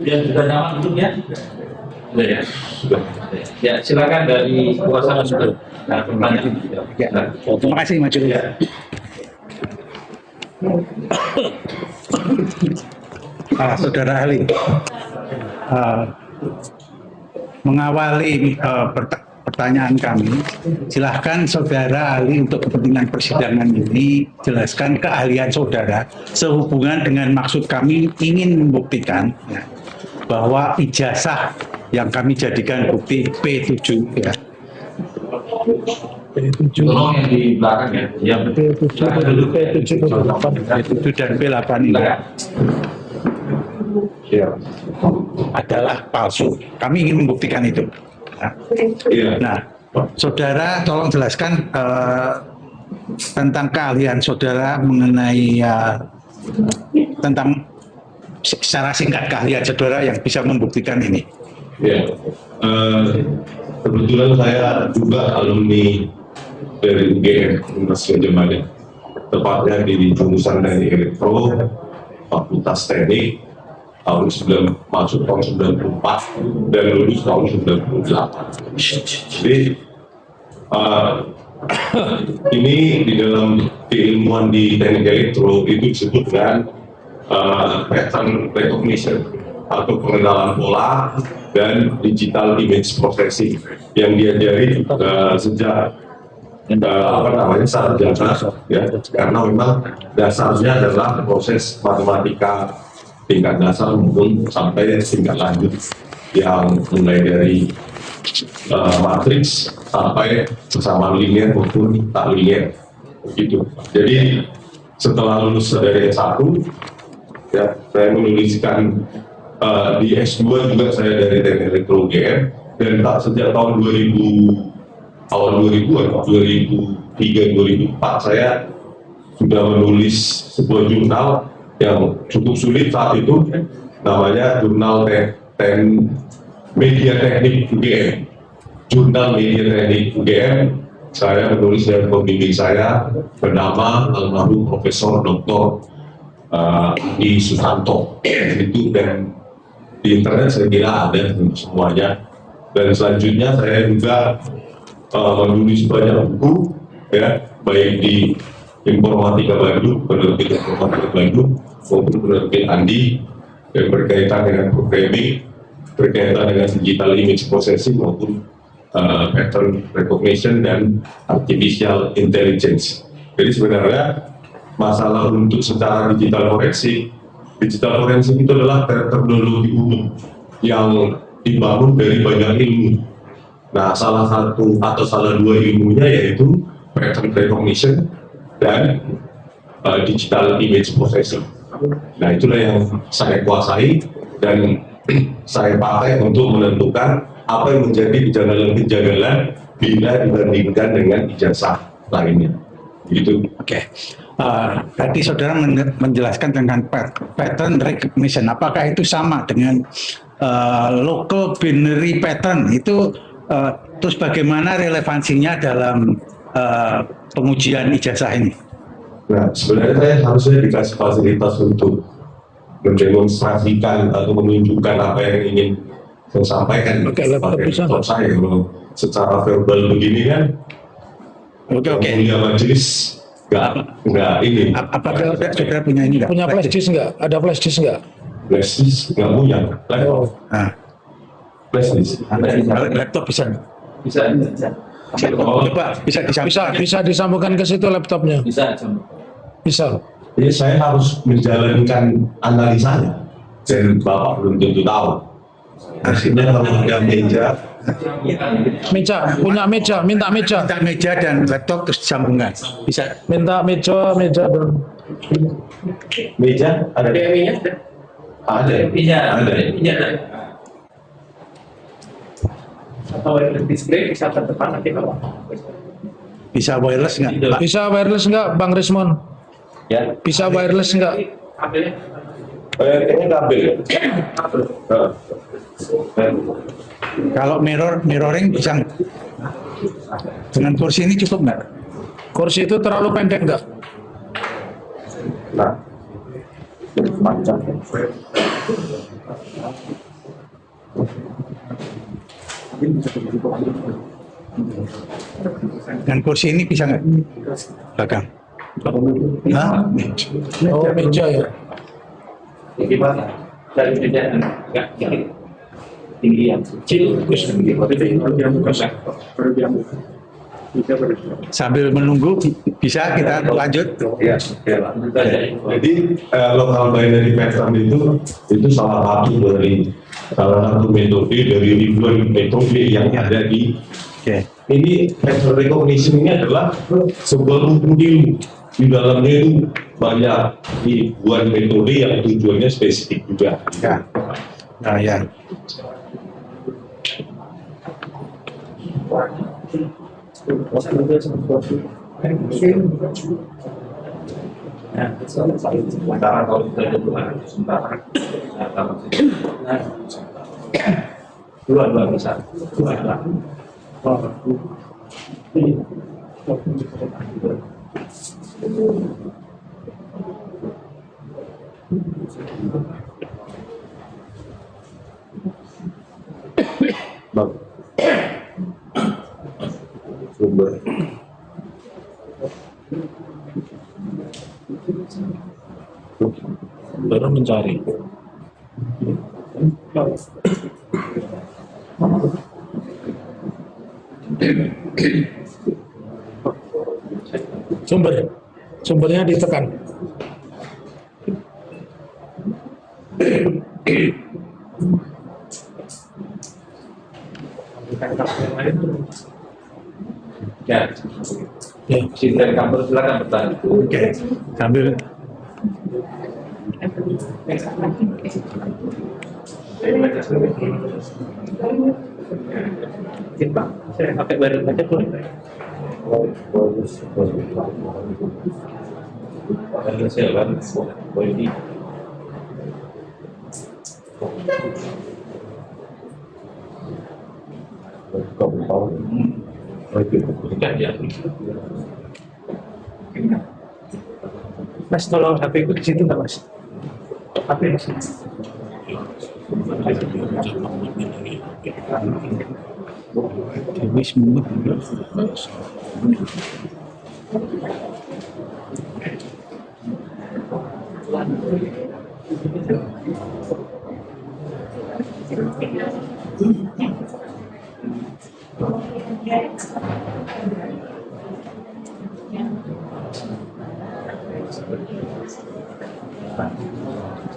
Ya, sudah nyaman dulu ya. Sudah ya. Ya, silakan dari kuasa hukum. Nah, pertanyaan. Terima kasih Majelis. Ya. Saudara ahli, mengawali pertanyaan kami, silahkan saudara ahli untuk kepentingan persidangan ini jelaskan keahlian saudara sehubungan dengan maksud kami ingin membuktikan ya, bahwa ijazah yang kami jadikan bukti P7 ya. P7 Tolong yang di belakang ya. Yang P7 dan P8 ini ya, adalah palsu. Kami ingin membuktikan itu. Nah, saudara tolong jelaskan tentang keahlian saudara mengenai tentang secara singkat keahlian saudara yang bisa membuktikan ini. Ya, kebetulan saya juga alumni dari UGM Universitas Gadjah Mada, tepatnya di jurusan dari Elektro, Fakultas Teknik, masuk tahun 94 dan lulus tahun 98. Jadi ini di dalam keilmuan di teknik elektro itu disebut dengan pattern recognition atau pengenalan pola dan digital image processing yang diajari sejak sarjana ya, karena memang dasarnya adalah proses matematika tingkat dasar maupun sampai tingkat lanjut yang mulai dari matriks sampai bersama linear maupun tak linear begitu. Jadi setelah lulus dari S1 ya, saya menuliskan di S2 juga saya dari teknik elektro UGM, dan sejak tahun 2003-2004 saya sudah menulis sebuah jurnal yang cukup sulit saat itu, namanya Jurnal Media Teknik UGM. Jurnal Media Teknik UGM saya menulis dari pembimbing saya bernama almarhum Profesor Dr. Adi Susanto. Itu, dan di internet saya kira ada semuanya. Dan selanjutnya saya juga menulis banyak buku ya, baik di Informatika Bandung, penerbit Informatika Bandung maupun penerbit Andi yang berkaitan dengan programming, berkaitan dengan digital image processing maupun pattern recognition dan artificial intelligence. Jadi sebenarnya masalah untuk secara digital forensik itu adalah teknologi umum yang dibangun dari banyak ilmu. Nah, salah satu atau salah dua ilmunya yaitu pattern recognition dan digital image processing. Nah, itulah yang saya kuasai dan saya pakai untuk menentukan apa yang menjadi kejanggalan-kejanggalan bila dibandingkan dengan ijazah lainnya. Gitu. Oke. Tadi saudara menjelaskan tentang pattern recognition. Apakah itu sama dengan local binary pattern? Itu terus bagaimana relevansinya dalam pengujian ijazah ini? Nah, sebenarnya saya harusnya dikasih fasilitas untuk mendemonstrasikan atau menunjukkan apa yang ingin saya sampaikan pakai laptop saya. Kalau secara verbal begini kan, mulia majelis nggak ini. Apakah saudara punya ini nggak? Punya flash disk nggak? Ada flash disk nggak? Flash disk nggak punya. Flash disk. Laptop bisa? Bisa. Coba bisa disambungkan ke situ laptopnya. Bisa. Jadi saya harus menjalankan analisanya dan Bapak belum tentu tahu. Maksudnya kalau ada punya meja, minta meja dan laptop terus disambungkan. Bisa. Minta meja dan meja ada. Ada. Ada. Ada. atau wireless display bisa terdepan nanti kalau Bisa wireless nggak, Pak? Bisa wireless nggak, Bang Rismon? Ya. Bisa wireless nggak? kabelnya Kayaknya kabel. Nah, Kalau mirroring bisa nggak? Dengan kursi ini cukup nggak? Kursi itu terlalu pendek nggak? nah. Dengan kursi ini bisa nggak? Belakang. Hah? Oh, meja ya. Gimana? Dari meja enggak tinggi yang kecil, terus Sambil menunggu bisa kita lanjut. Ya, oke lah. Jadi local binary pattern itu salah satu metode dari ribuan metode yang ada di Oke. ini pattern recognition ini adalah sebuah buku di dalamnya itu banyak ribuan metode yang tujuannya spesifik juga. Ya. Nah, ya. sementara kalau kita dua sementara dua bisa dua. Bang. Sumber. Baru mencari. Sumbernya ditekan. Ya, Ya. sini dari kantor silakan bertanya. Oke. Sambil Pak, saya pakai wireless aja boleh. Mas, tolong HP ku di situ nggak, Mas? HP di sini. wis mundur.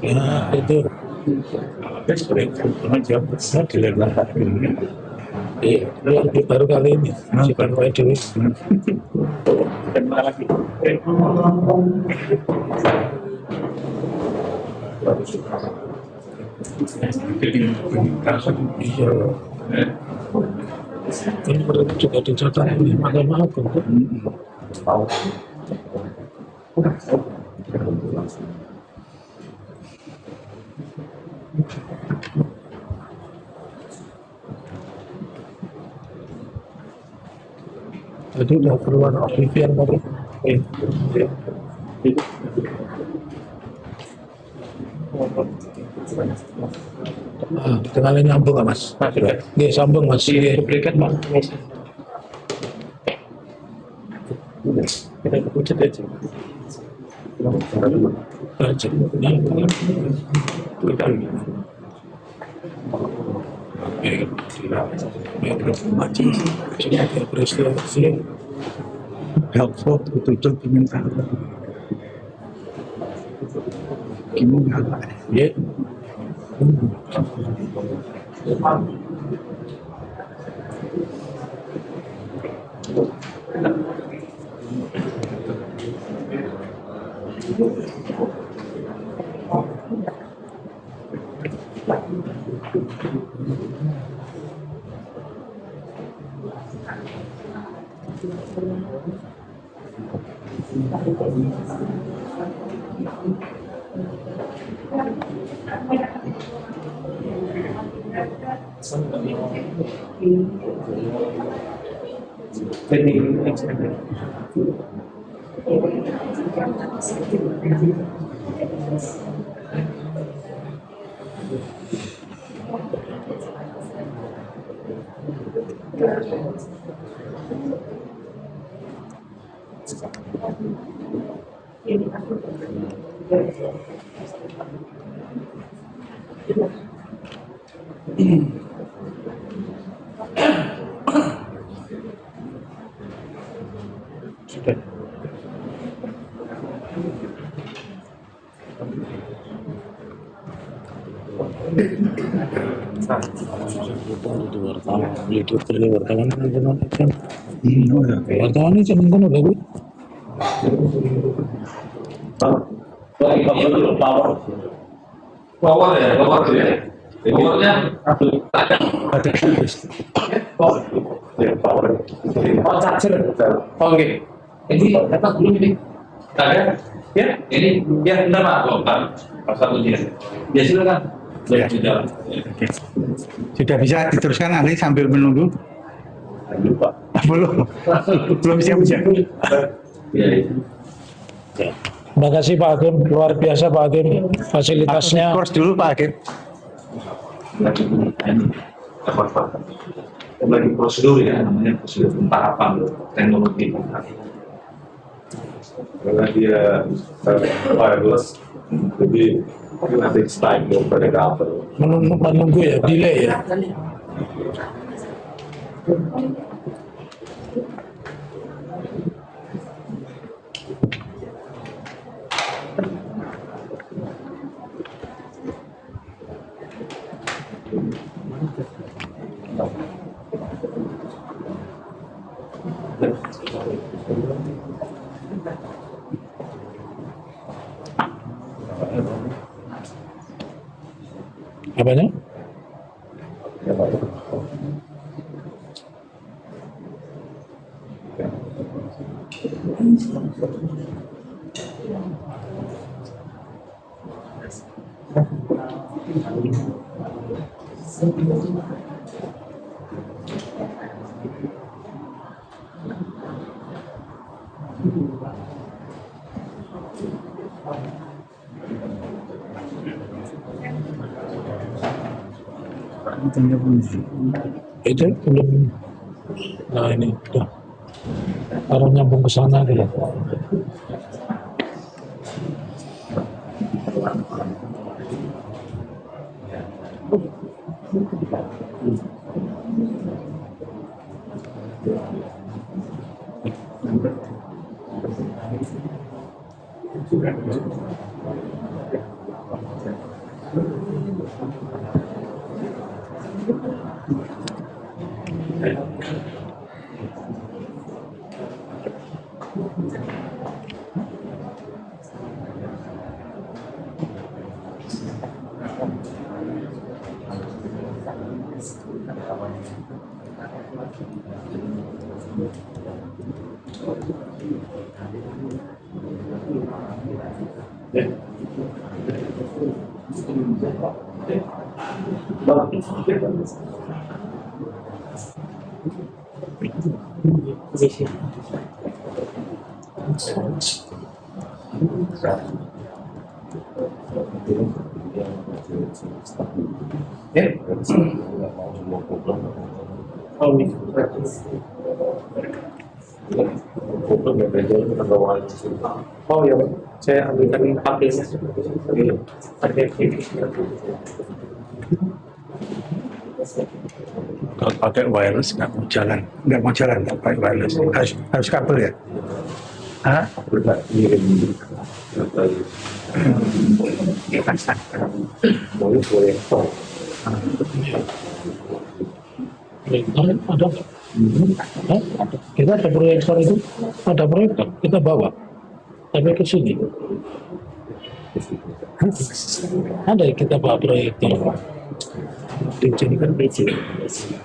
Ya, itu. Iya, baru kali ini. Siapa itu? Dan mana lagi? Iya. Ini berarti juga dicatat di Mahkamah Agung. Jadi udah keluar Oblivion tadi. Tinggal nyambung nggak, Mas? Oke, sambung, Mas. Oke. Duplikat, Pak. Kita pucat aja. Helpful untuk diminta. Gimana? Ya. Training extended. Sudah. Wartawan ini jangan kono lho. Power ya, powernya Oh, charger. Oke. Ini dapat belum ini? ada Ya, ini ya bentar Pak, Pak satu dia. Ya silakan. Ya. Sudah. Oke. Sudah bisa diteruskan ahli sambil menunggu? Belum. Belum siap-siap. Ya. Terima kasih Pak Hakim, luar biasa Pak Hakim fasilitasnya. Kurs dulu Pak Hakim. Lagi prosedur ya, namanya prosedur tahapan teknologi. Karena dia wireless, jadi nanti time daripada cover. Menunggu ya, delay ya. Apanya? Itu belum. Nah ini udah. Baru nyambung ke sana gitu. Misi. Ya. Oh, ini. Oh ya, Pak. Saya ambilkan paketnya. Kalau pakai wireless nggak mau jalan, nggak pakai wireless. Harus kabel ya. Hah? Proyektor ada nggak? Hah? Kita ada proyektor itu, ada proyektor kita bawa, tapi ke sini. Ada kita bawa proyektor. diizinkan izin.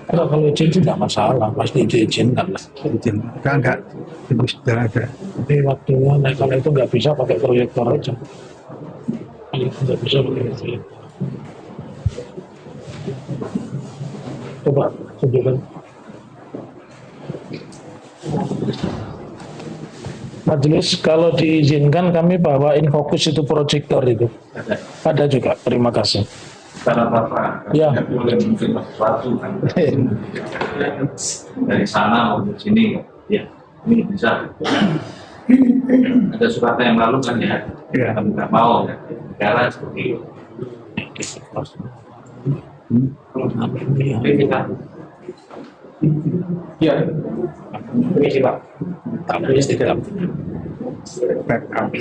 Kalau izin sih nggak masalah, pasti diizinkan lah. Izin. Enggak. Itu sudah ada. Tapi waktunya, nah, kalau itu nggak bisa pakai proyektor aja. Kalau itu nggak bisa pakai proyektor. Coba tunjukkan. Majelis, kalau diizinkan kami bawain fokus itu proyektor itu. Ada juga, terima kasih. Karena Bapak Ya. nggak boleh mungkin sesuatu kan. Dari sana maupun sini, ya ini bisa. Ada surat yang lalu kan ya, Ya. kami nggak mau ya, negara seperti itu. Oke, kita. Ya, permisi Pak. Tapi tidak. Backup.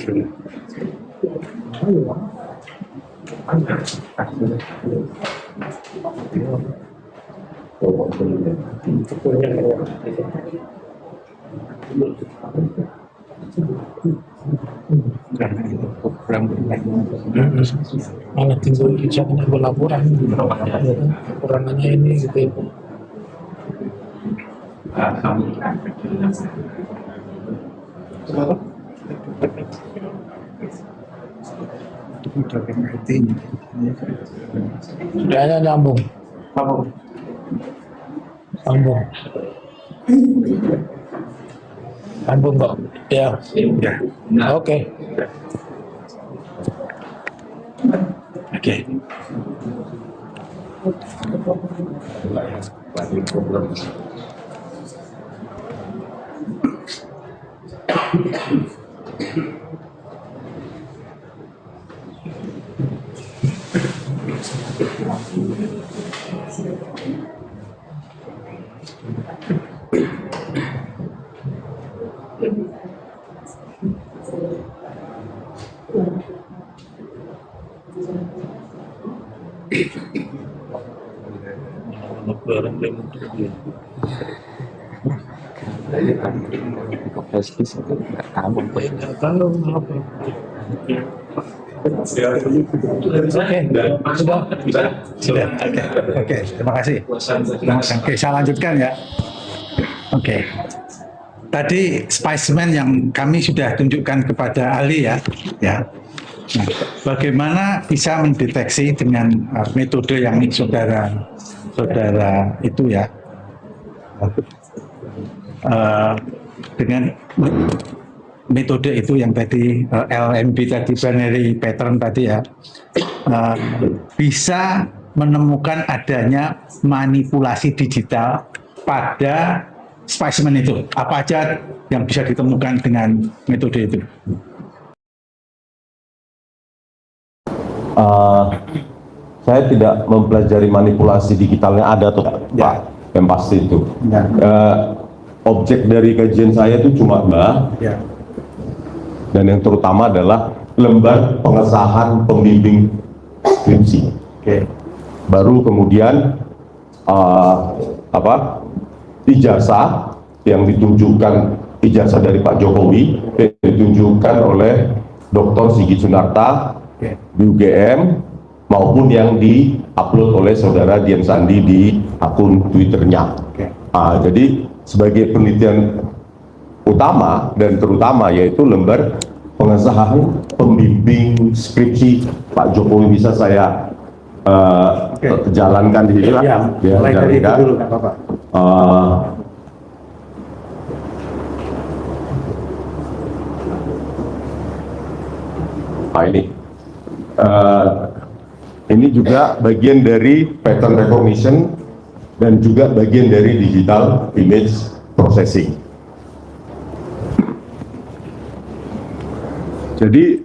Karena itu program Malah tinggal jangan ada laporan. Kekurangannya ini gitu. Kami udah pengertian. Kayaknya nyambung. Sambung. Sambung kok. Ya. Ya. nah, Oke. Oke. Nggak tahu apa. Oke. Sudah. Oke. Terima kasih. Oke, saya lanjutkan ya. Oke. Tadi spesimen yang kami sudah tunjukkan kepada ahli ya. Nah, bagaimana bisa mendeteksi dengan metode yang saudara itu ya, dengan metode itu yang tadi LMB tadi, binary pattern tadi ya, bisa menemukan adanya manipulasi digital pada spesimen itu. Apa aja yang bisa ditemukan dengan metode itu? Saya tidak mempelajari manipulasi digitalnya ada atau tidak, Ya. Pak, yang pasti itu. Ya. Objek dari kajian saya itu cuma Ya. dan yang terutama adalah lembar pengesahan pembimbing skripsi. Oke. Baru kemudian ijazah yang ditunjukkan, ijazah dari Pak Jokowi yang ditunjukkan oleh Dr. Sigit Sunarta Oke. di UGM maupun yang di-upload oleh saudara Dian Sandi di akun Twitternya. Oke. Jadi sebagai penelitian utama dan terutama yaitu lembar pengesahan pembimbing skripsi Pak Jokowi. Bisa saya jalankan di sini lah. Ya, mulai dari itu jalankan. dulu, nggak apa-apa. Ini juga bagian dari pattern recognition dan juga bagian dari digital image processing. Jadi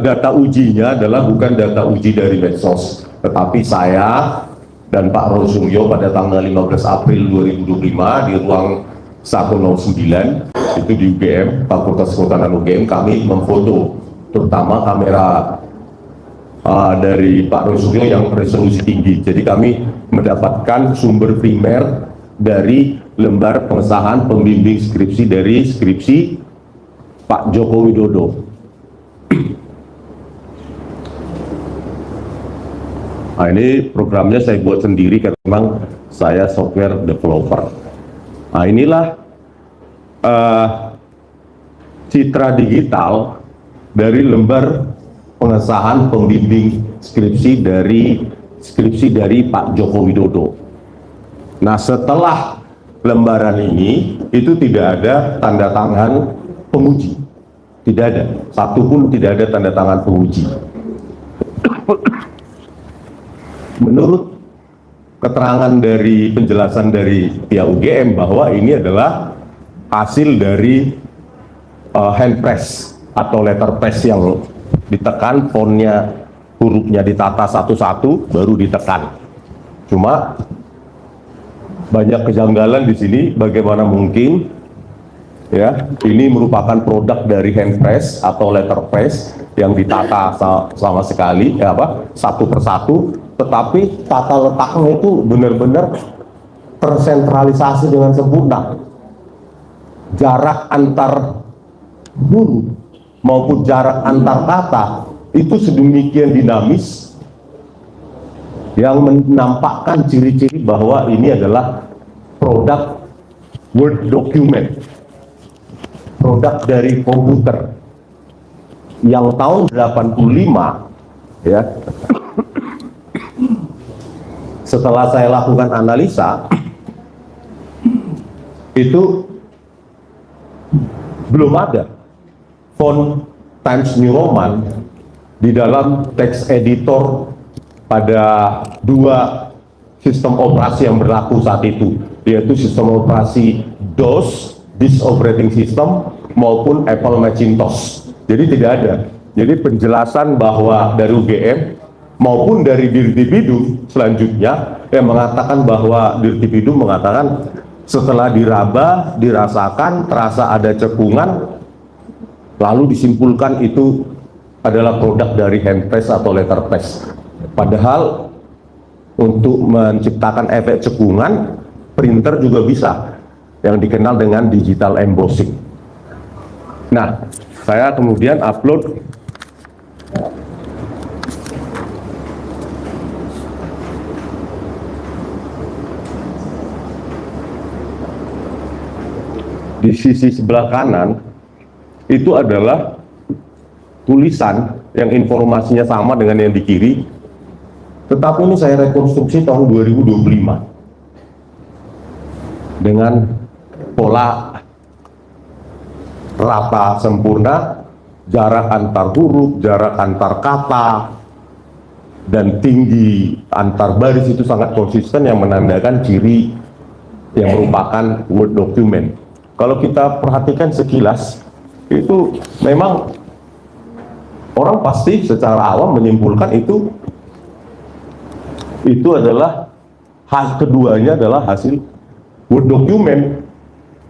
data ujinya adalah bukan data uji dari medsos, tetapi saya dan Pak Rosungyo pada tanggal 15 April 2025 di ruang 109 itu di UGM, Fakultas Kehutanan UGM, kami memfoto terutama kamera dari Pak Rosungyo yang resolusi tinggi. Jadi kami mendapatkan sumber primer dari lembar pengesahan pembimbing skripsi dari skripsi Pak Joko Widodo. Nah, ini programnya saya buat sendiri karena memang saya software developer. Nah, inilah citra digital dari lembar pengesahan pembimbing skripsi dari Pak Joko Widodo. Nah, setelah lembaran ini itu tidak ada tanda tangan penguji, tidak ada, satupun tidak ada tanda tangan penguji. Menurut keterangan dari penjelasan dari pihak UGM bahwa ini adalah hasil dari hand press atau letter press yang ditekan, fontnya, hurufnya ditata satu-satu baru ditekan. Cuma banyak kejanggalan di sini. Bagaimana mungkin ya ini merupakan produk dari hand press atau letter press yang ditata sama sekali satu persatu, tetapi tata letaknya itu benar-benar tersentralisasi dengan sempurna. Jarak antar huruf maupun jarak antar kata itu sedemikian dinamis yang menampakkan ciri-ciri bahwa ini adalah produk Word document, produk dari komputer yang tahun 85 ya. Setelah saya lakukan analisa itu belum ada font Times New Roman di dalam text editor pada dua sistem operasi yang berlaku saat itu, yaitu sistem operasi DOS, Disk Operating System, maupun Apple Macintosh. Jadi tidak ada. Jadi penjelasan bahwa dari UGM maupun dari Dirtipidum selanjutnya yang mengatakan bahwa Dirtipidum mengatakan setelah diraba, dirasakan, terasa ada cekungan, lalu disimpulkan itu adalah produk dari hand press atau letter press. Padahal untuk menciptakan efek cekungan, printer juga bisa, yang dikenal dengan digital embossing. Nah, saya kemudian upload di sisi sebelah kanan itu adalah tulisan yang informasinya sama dengan yang di kiri, tetapi ini saya rekonstruksi tahun 2025 dengan pola rata sempurna, jarak antar huruf, jarak antar kata, dan tinggi antar baris itu sangat konsisten yang menandakan ciri yang merupakan Word document. Kalau kita perhatikan sekilas, itu memang orang pasti secara awam menyimpulkan itu adalah keduanya adalah hasil Word document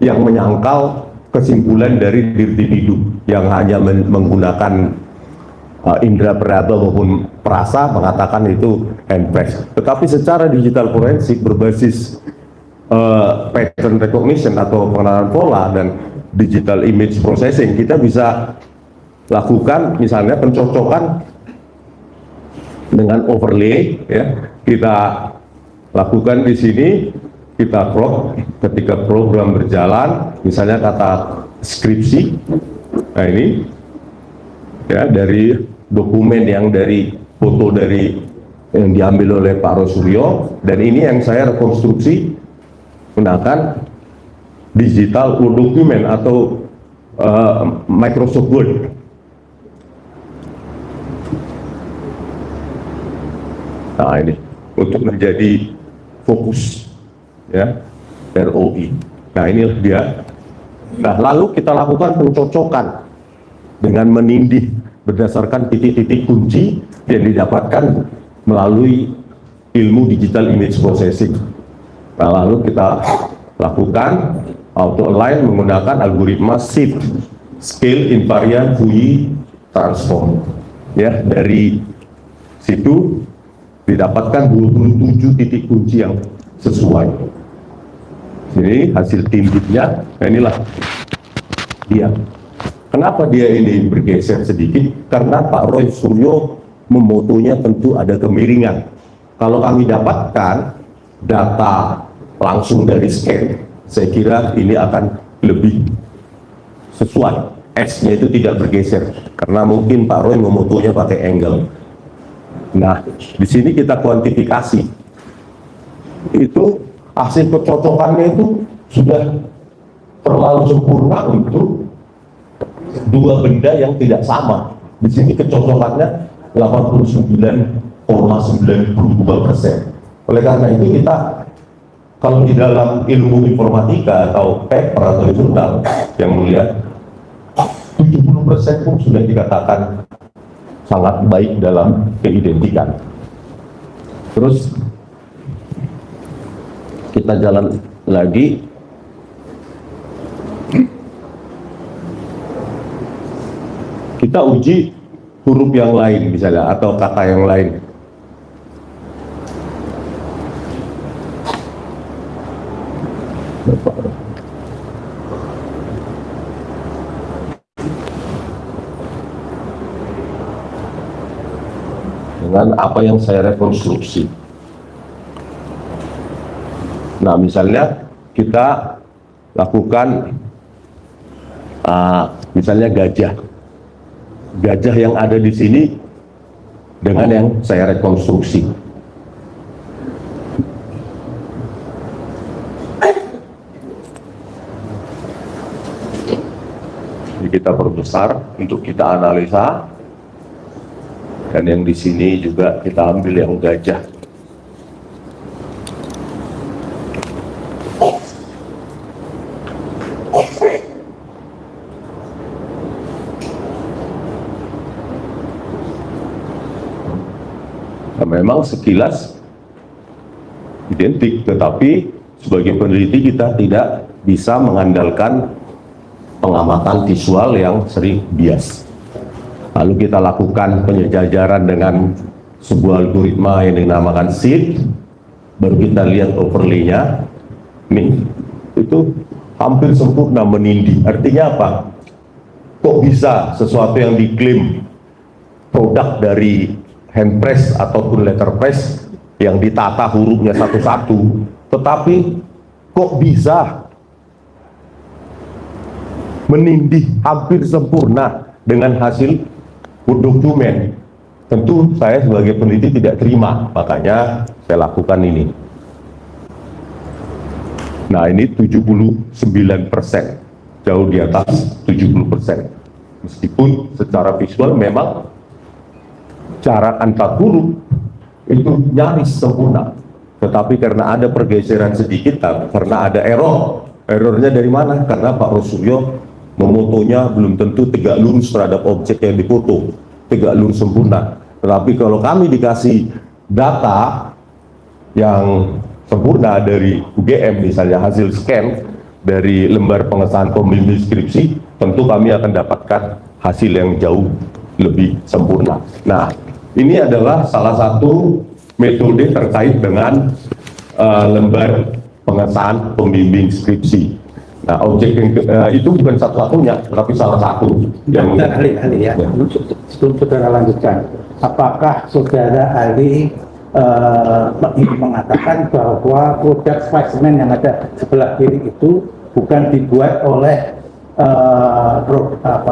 yang menyangkal kesimpulan dari Dirtipidum yang hanya menggunakan indera peraba maupun perasa mengatakan itu hand press. Tetapi secara digital forensik berbasis pattern recognition atau pengenalan pola dan digital image processing, kita bisa lakukan misalnya pencocokan dengan overlay ya. Kita lakukan di sini, kita crop ketika program berjalan, misalnya kata skripsi. Nah, ini ya dari dokumen yang dari foto dari yang diambil oleh Pak Rosuryo, dan ini yang saya rekonstruksi menggunakan digital Word document atau Microsoft Word. Nah, ini untuk menjadi fokus ya ROI. Nah, inilah dia. Nah, lalu kita lakukan pencocokan dengan menindih berdasarkan titik-titik kunci yang didapatkan melalui ilmu digital image processing. Nah, lalu kita lakukan auto align menggunakan algoritma shift scale invariant Fourier transform. Ya, dari situ didapatkan 27 titik kunci yang sesuai. Ini hasil timbitnya. Nah, inilah dia. Kenapa dia ini bergeser sedikit? Karena Pak Roy Suryo memotonya tentu ada kemiringan. Kalau kami dapatkan data langsung dari scan, saya kira ini akan lebih sesuai. X-nya itu tidak bergeser, karena mungkin Pak Roy memotonya pakai angle. Nah, di sini kita kuantifikasi. Itu hasil kecocokannya itu sudah terlalu sempurna untuk dua benda yang tidak sama. Di sini kecocokannya 89,92%. Oleh karena itu kita, kalau di dalam ilmu informatika atau paper atau jurnal yang melihat 70% pun sudah dikatakan sangat baik dalam keidentikan. Terus kita jalan lagi. Kita uji huruf yang lain misalnya atau kata yang lain. Dengan apa yang saya rekonstruksi. Nah, misalnya kita lakukan misalnya gajah yang ada di sini dengan yang saya rekonstruksi. Jadi kita perbesar untuk kita analisa, dan yang di sini juga kita ambil yang gajah. Nah, memang sekilas identik, tetapi sebagai peneliti kita tidak bisa mengandalkan pengamatan visual yang sering bias. Lalu kita lakukan penyejajaran dengan sebuah algoritma yang dinamakan seed, baru kita lihat overlay-nya. Nih, itu hampir sempurna menindih. Artinya apa? Kok bisa sesuatu yang diklaim produk dari hand press ataupun letter press yang ditata hurufnya satu-satu, tetapi kok bisa menindih hampir sempurna dengan hasil dokumen? Tentu saya sebagai peneliti tidak terima, makanya saya lakukan ini. Nah, ini 79%, jauh di atas 70%. Meskipun secara visual memang cara antar huruf itu nyaris sempurna, tetapi karena ada pergeseran sedikit, karena ada errornya dari mana? Karena Pak Rosuryo memotonya belum tentu tegak lurus terhadap objek yang difoto, tegak lurus sempurna. Tetapi kalau kami dikasih data yang sempurna dari UGM, misalnya hasil scan dari lembar pengesahan pembimbing skripsi, tentu kami akan dapatkan hasil yang jauh lebih sempurna. Nah, ini adalah salah satu metode terkait dengan lembar pengesahan pembimbing skripsi. Nah, objek yang itu bukan satu-satunya, tapi salah satu. Yang ahli ya. Sebelum saudara lanjutkan, apakah saudara ahli mengatakan bahwa produk spesimen yang ada sebelah kiri itu bukan dibuat oleh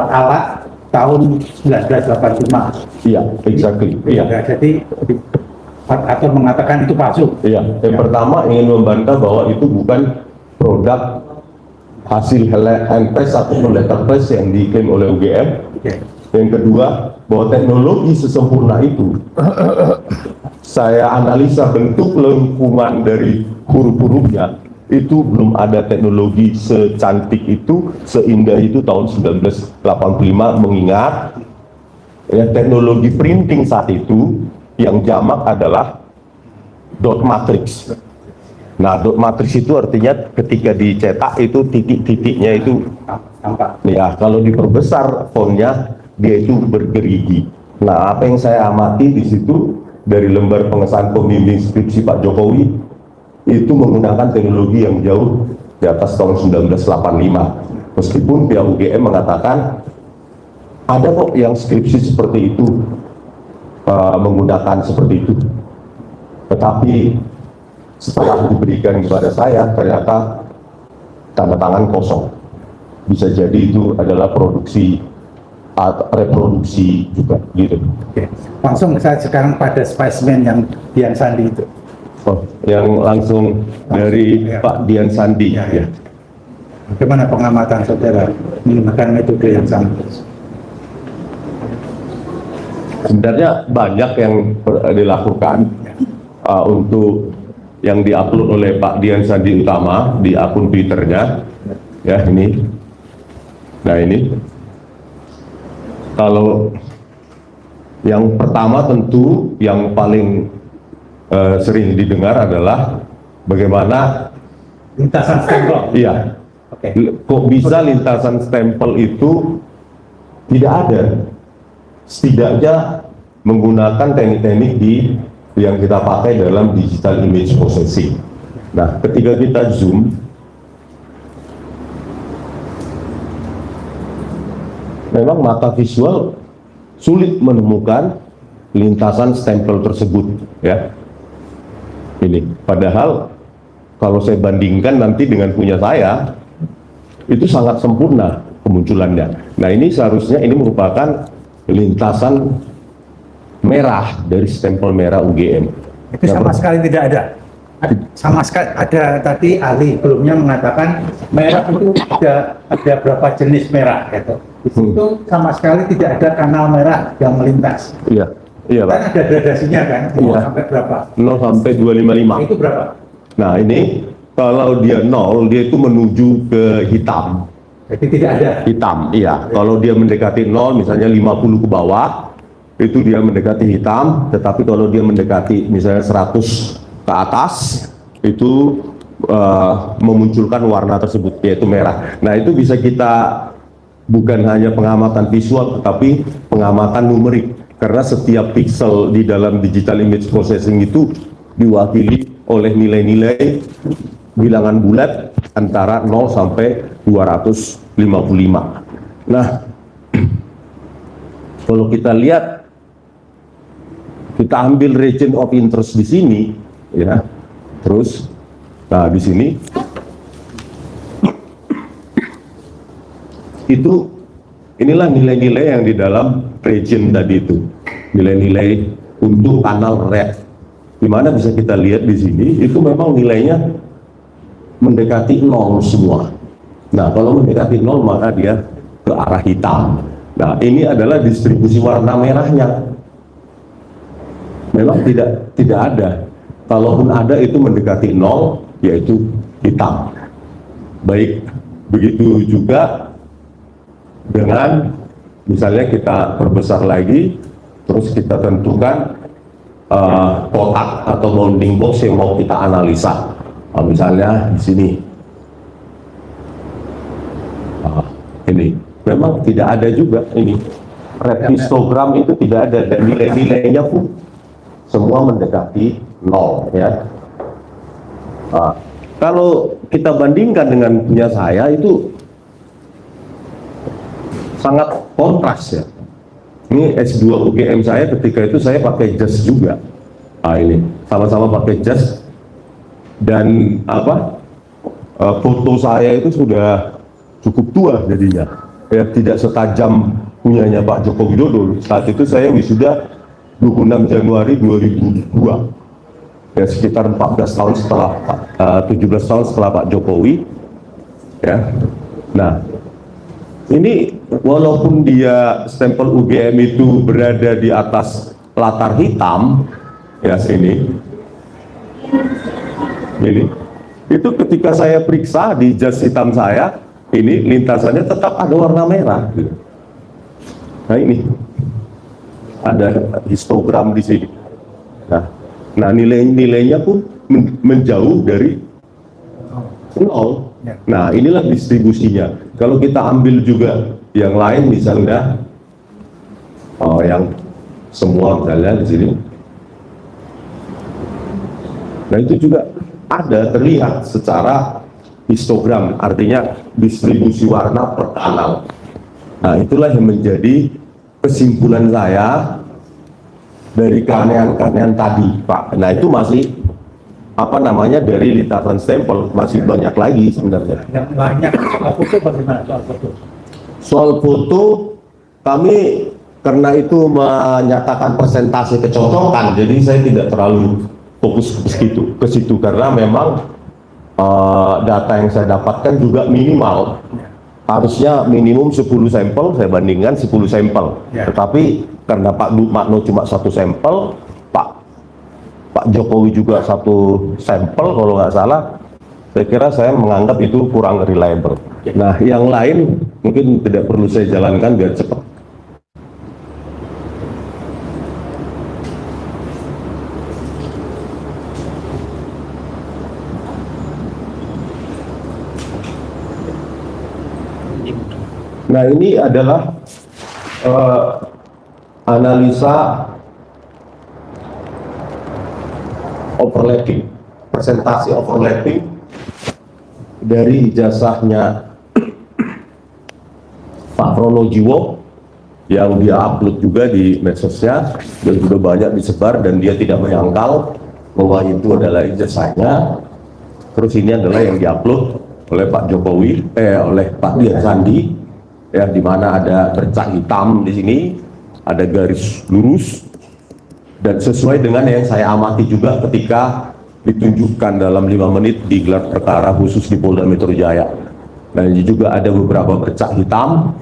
alat tahun 1985? Iya, exactly. Iya. Jadi atau mengatakan itu palsu? Iya. Yang pertama ingin membantah bahwa itu bukan produk hasil hand press atau letter press yang diklaim oleh UGM. Yang kedua, bahwa teknologi sesempurna itu, saya analisa bentuk lengkungan dari huruf-hurufnya, itu belum ada teknologi secantik itu, seindah itu tahun 1985, mengingat ya, teknologi printing saat itu yang jamak adalah dot matrix. Nah, dot matrix itu artinya ketika dicetak itu titik-titiknya itu tampak. Ya, kalau diperbesar fontnya dia itu bergerigi. Nah, apa yang saya amati di situ dari lembar pengesahan pembimbing skripsi Pak Jokowi itu menggunakan teknologi yang jauh di atas tahun 1985. Meskipun pihak UGM mengatakan ada kok yang skripsi seperti itu menggunakan seperti itu. Tetapi setelah diberikan kepada saya, ternyata tanda tangan kosong. Bisa jadi itu adalah produksi atau reproduksi juga, gitu. Oke. Langsung saya sekarang pada spesimen yang Dian Sandi itu. Oh, yang langsung dari Ya. Pak Dian Sandi. Ya, ya. Bagaimana pengamatan saudara menggunakan metode yang sama? Sebenarnya banyak yang dilakukan untuk yang diupload oleh Pak Dian Sandi Utama di akun Twitternya, ya ini. Nah ini, kalau yang pertama tentu yang paling sering didengar adalah bagaimana, Lintasan stempel. iya, Oke. kok bisa lintasan stempel itu tidak ada, setidaknya menggunakan teknik-teknik yang kita pakai dalam digital image processing. Nah, ketika kita zoom, memang mata visual sulit menemukan lintasan stempel tersebut, ya. Ini, padahal kalau saya bandingkan nanti dengan punya saya, itu sangat sempurna kemunculannya. Nah, ini seharusnya ini merupakan lintasan merah dari stempel merah UGM. Itu sama sekali tidak ada. Sama sekali ada, tadi ahli sebelumnya mengatakan merah itu ada berapa jenis merah gitu. Di situ sama sekali tidak ada kanal merah yang melintas. Iya, iya Pak. Kan ada gradasinya kan, Iya. sampai berapa? 0 sampai 255. Itu berapa? Nah, ini kalau dia 0, dia itu menuju ke hitam. Jadi tidak ada. Hitam, iya. Kalau dia mendekati 0, misalnya 50 ke bawah, itu dia mendekati hitam. Tetapi kalau dia mendekati misalnya 100 ke atas, itu memunculkan warna tersebut, yaitu merah. Nah, itu bisa kita bukan hanya pengamatan visual, tetapi pengamatan numerik. Karena setiap pixel di dalam digital image processing itu diwakili oleh nilai-nilai bilangan bulat antara 0 sampai 255. Nah, kalau kita lihat, kita ambil region of interest di sini, ya, terus, nah di sini, itu inilah nilai-nilai yang di dalam region tadi itu, nilai-nilai untuk kanal red. Dimana bisa kita lihat di sini, itu memang nilainya mendekati 0 semua. Nah, kalau mendekati 0 maka dia ke arah hitam. Nah, ini adalah distribusi warna merahnya. Memang tidak ada. Kalaupun ada itu mendekati 0, yaitu hitam. Baik, begitu juga dengan misalnya kita perbesar lagi, terus kita tentukan kotak atau bounding box yang mau kita analisa. Misalnya di sini, ini memang tidak ada juga ini red histogram itu tidak ada, dan nilai-nilainya pun semua mendekati 0, ya. Kalau kita bandingkan dengan punya saya itu sangat kontras, ya. Ini S2 UGM saya ketika itu saya pakai jas juga. Ini sama-sama pakai jas, dan foto saya itu sudah cukup tua jadinya, ya, tidak setajam punyanya Pak Joko Widodo. Saat itu saya wisuda 26 Januari 2002, ya, sekitar 14 tahun setelah 17 tahun setelah Pak Jokowi, ya. Nah, ini walaupun dia stempel UGM itu berada di atas latar hitam, ya, ini itu ketika saya periksa di jas hitam saya, ini lintasannya tetap ada warna merah. Nah, ini ada histogram di sini. Nah, nilai-nilainya pun menjauh dari 0. Nah, inilah distribusinya. Kalau kita ambil juga yang lain, misalnya yang semua misalnya di sini. Nah, itu juga ada terlihat secara histogram, artinya distribusi warna per kanal. Nah, itulah yang menjadi kesimpulan saya dari keanehan-keanehan tadi, Pak. Nah itu masih apa namanya dari lintasan stempel masih banyak lagi sebenarnya. Yang lainnya foto bagaimana soal foto? Soal foto kami karena itu menyatakan persentase kecocokan, jadi saya tidak terlalu fokus ke situ karena memang data yang saya dapatkan juga minimal. Harusnya minimum 10 sampel, saya bandingkan 10 sampel. Ya. Tetapi karena Pak Makno cuma 1 sampel, Pak Jokowi juga 1 sampel kalau nggak salah, saya kira saya menganggap itu kurang reliable. Nah, yang lain mungkin tidak perlu saya jalankan biar cepat. Nah, ini adalah analisa overlapping, presentasi overlapping dari ijazahnya Pak Pronojiwo yang dia upload juga di medsosnya dan sudah banyak disebar dan dia tidak menyangkal bahwa itu adalah ijazahnya. Terus ini adalah yang diupload oleh Pak Jokowi, oleh Pak Dian Sandi, ya, di mana ada bercak hitam di sini, ada garis lurus, dan sesuai dengan yang saya amati juga ketika ditunjukkan dalam 5 menit di gelar perkara khusus di Polda Metro Jaya. Dan ini juga ada beberapa bercak hitam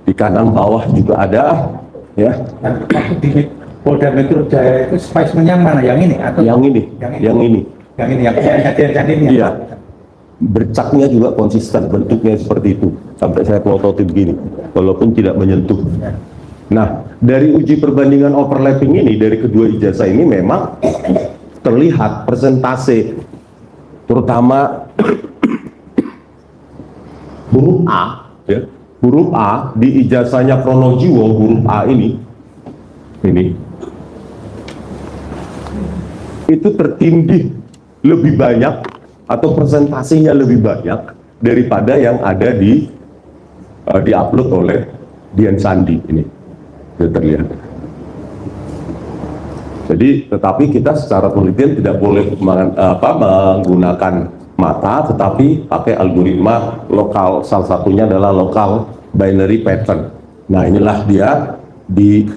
di kanan bawah juga ada, ya. Waktu di Polda Metro Jaya itu spesimennya mana? Yang ini atau Yang ini, yang ini. Yang ini yang jadi ini. Iya. Bercaknya juga konsisten, bentuknya seperti itu sampai saya foto begini walaupun tidak menyentuh. Nah, dari uji perbandingan overlapping ini dari kedua ijazah ini memang terlihat persentase terutama huruf A, ya, huruf A di ijazahnya Pronojiwo, huruf A ini itu tertindih lebih banyak atau presentasinya lebih banyak daripada yang ada di upload oleh Dian Sandi ini, sudah terlihat. Jadi, tetapi kita secara penelitian tidak boleh menggunakan mata, tetapi pakai algoritma lokal. Salah satunya adalah local binary pattern. Nah, inilah dia di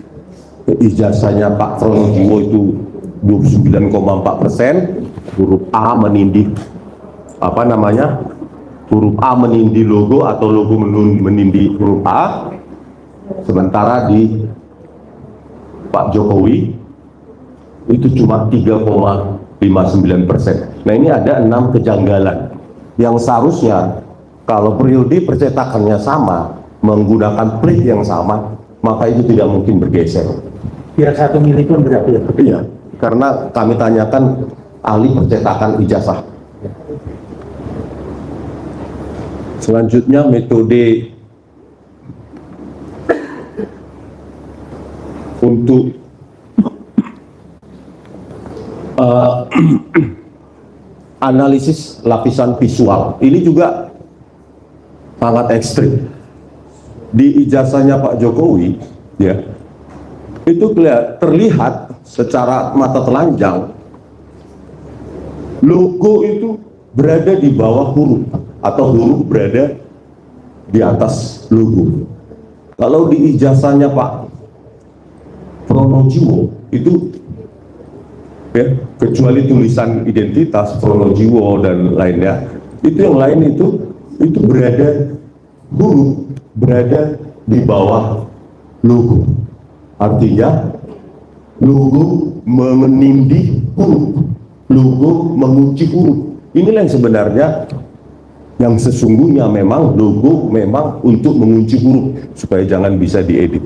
ijazahnya Pak Pronojiwo itu 29,4%, huruf A menindih huruf A menindih logo atau logo menindih huruf A, sementara di Pak Jokowi itu cuma 3,59%. Nah, ini ada 6 kejanggalan yang seharusnya kalau periode percetakannya sama, menggunakan plate yang sama, maka itu tidak mungkin bergeser. Biar 1 mili pun berarti. Iya, karena kami tanyakan ahli percetakan ijazah. Selanjutnya metode untuk analisis lapisan visual. Ini juga sangat ekstrim. Di ijazahnya Pak Jokowi, ya, itu terlihat secara mata telanjang logo itu berada di bawah huruf atau huruf berada di atas logo. Kalau di ijazahnya Pak Pronojiwo itu, ya, kecuali tulisan identitas Pronojiwo dan lainnya, itu yang lain itu huruf berada di bawah logo. Artinya logo menindih huruf, logo mengunci huruf. Inilah yang sebenarnya, yang sesungguhnya memang logo memang untuk mengunci huruf supaya jangan bisa diedit.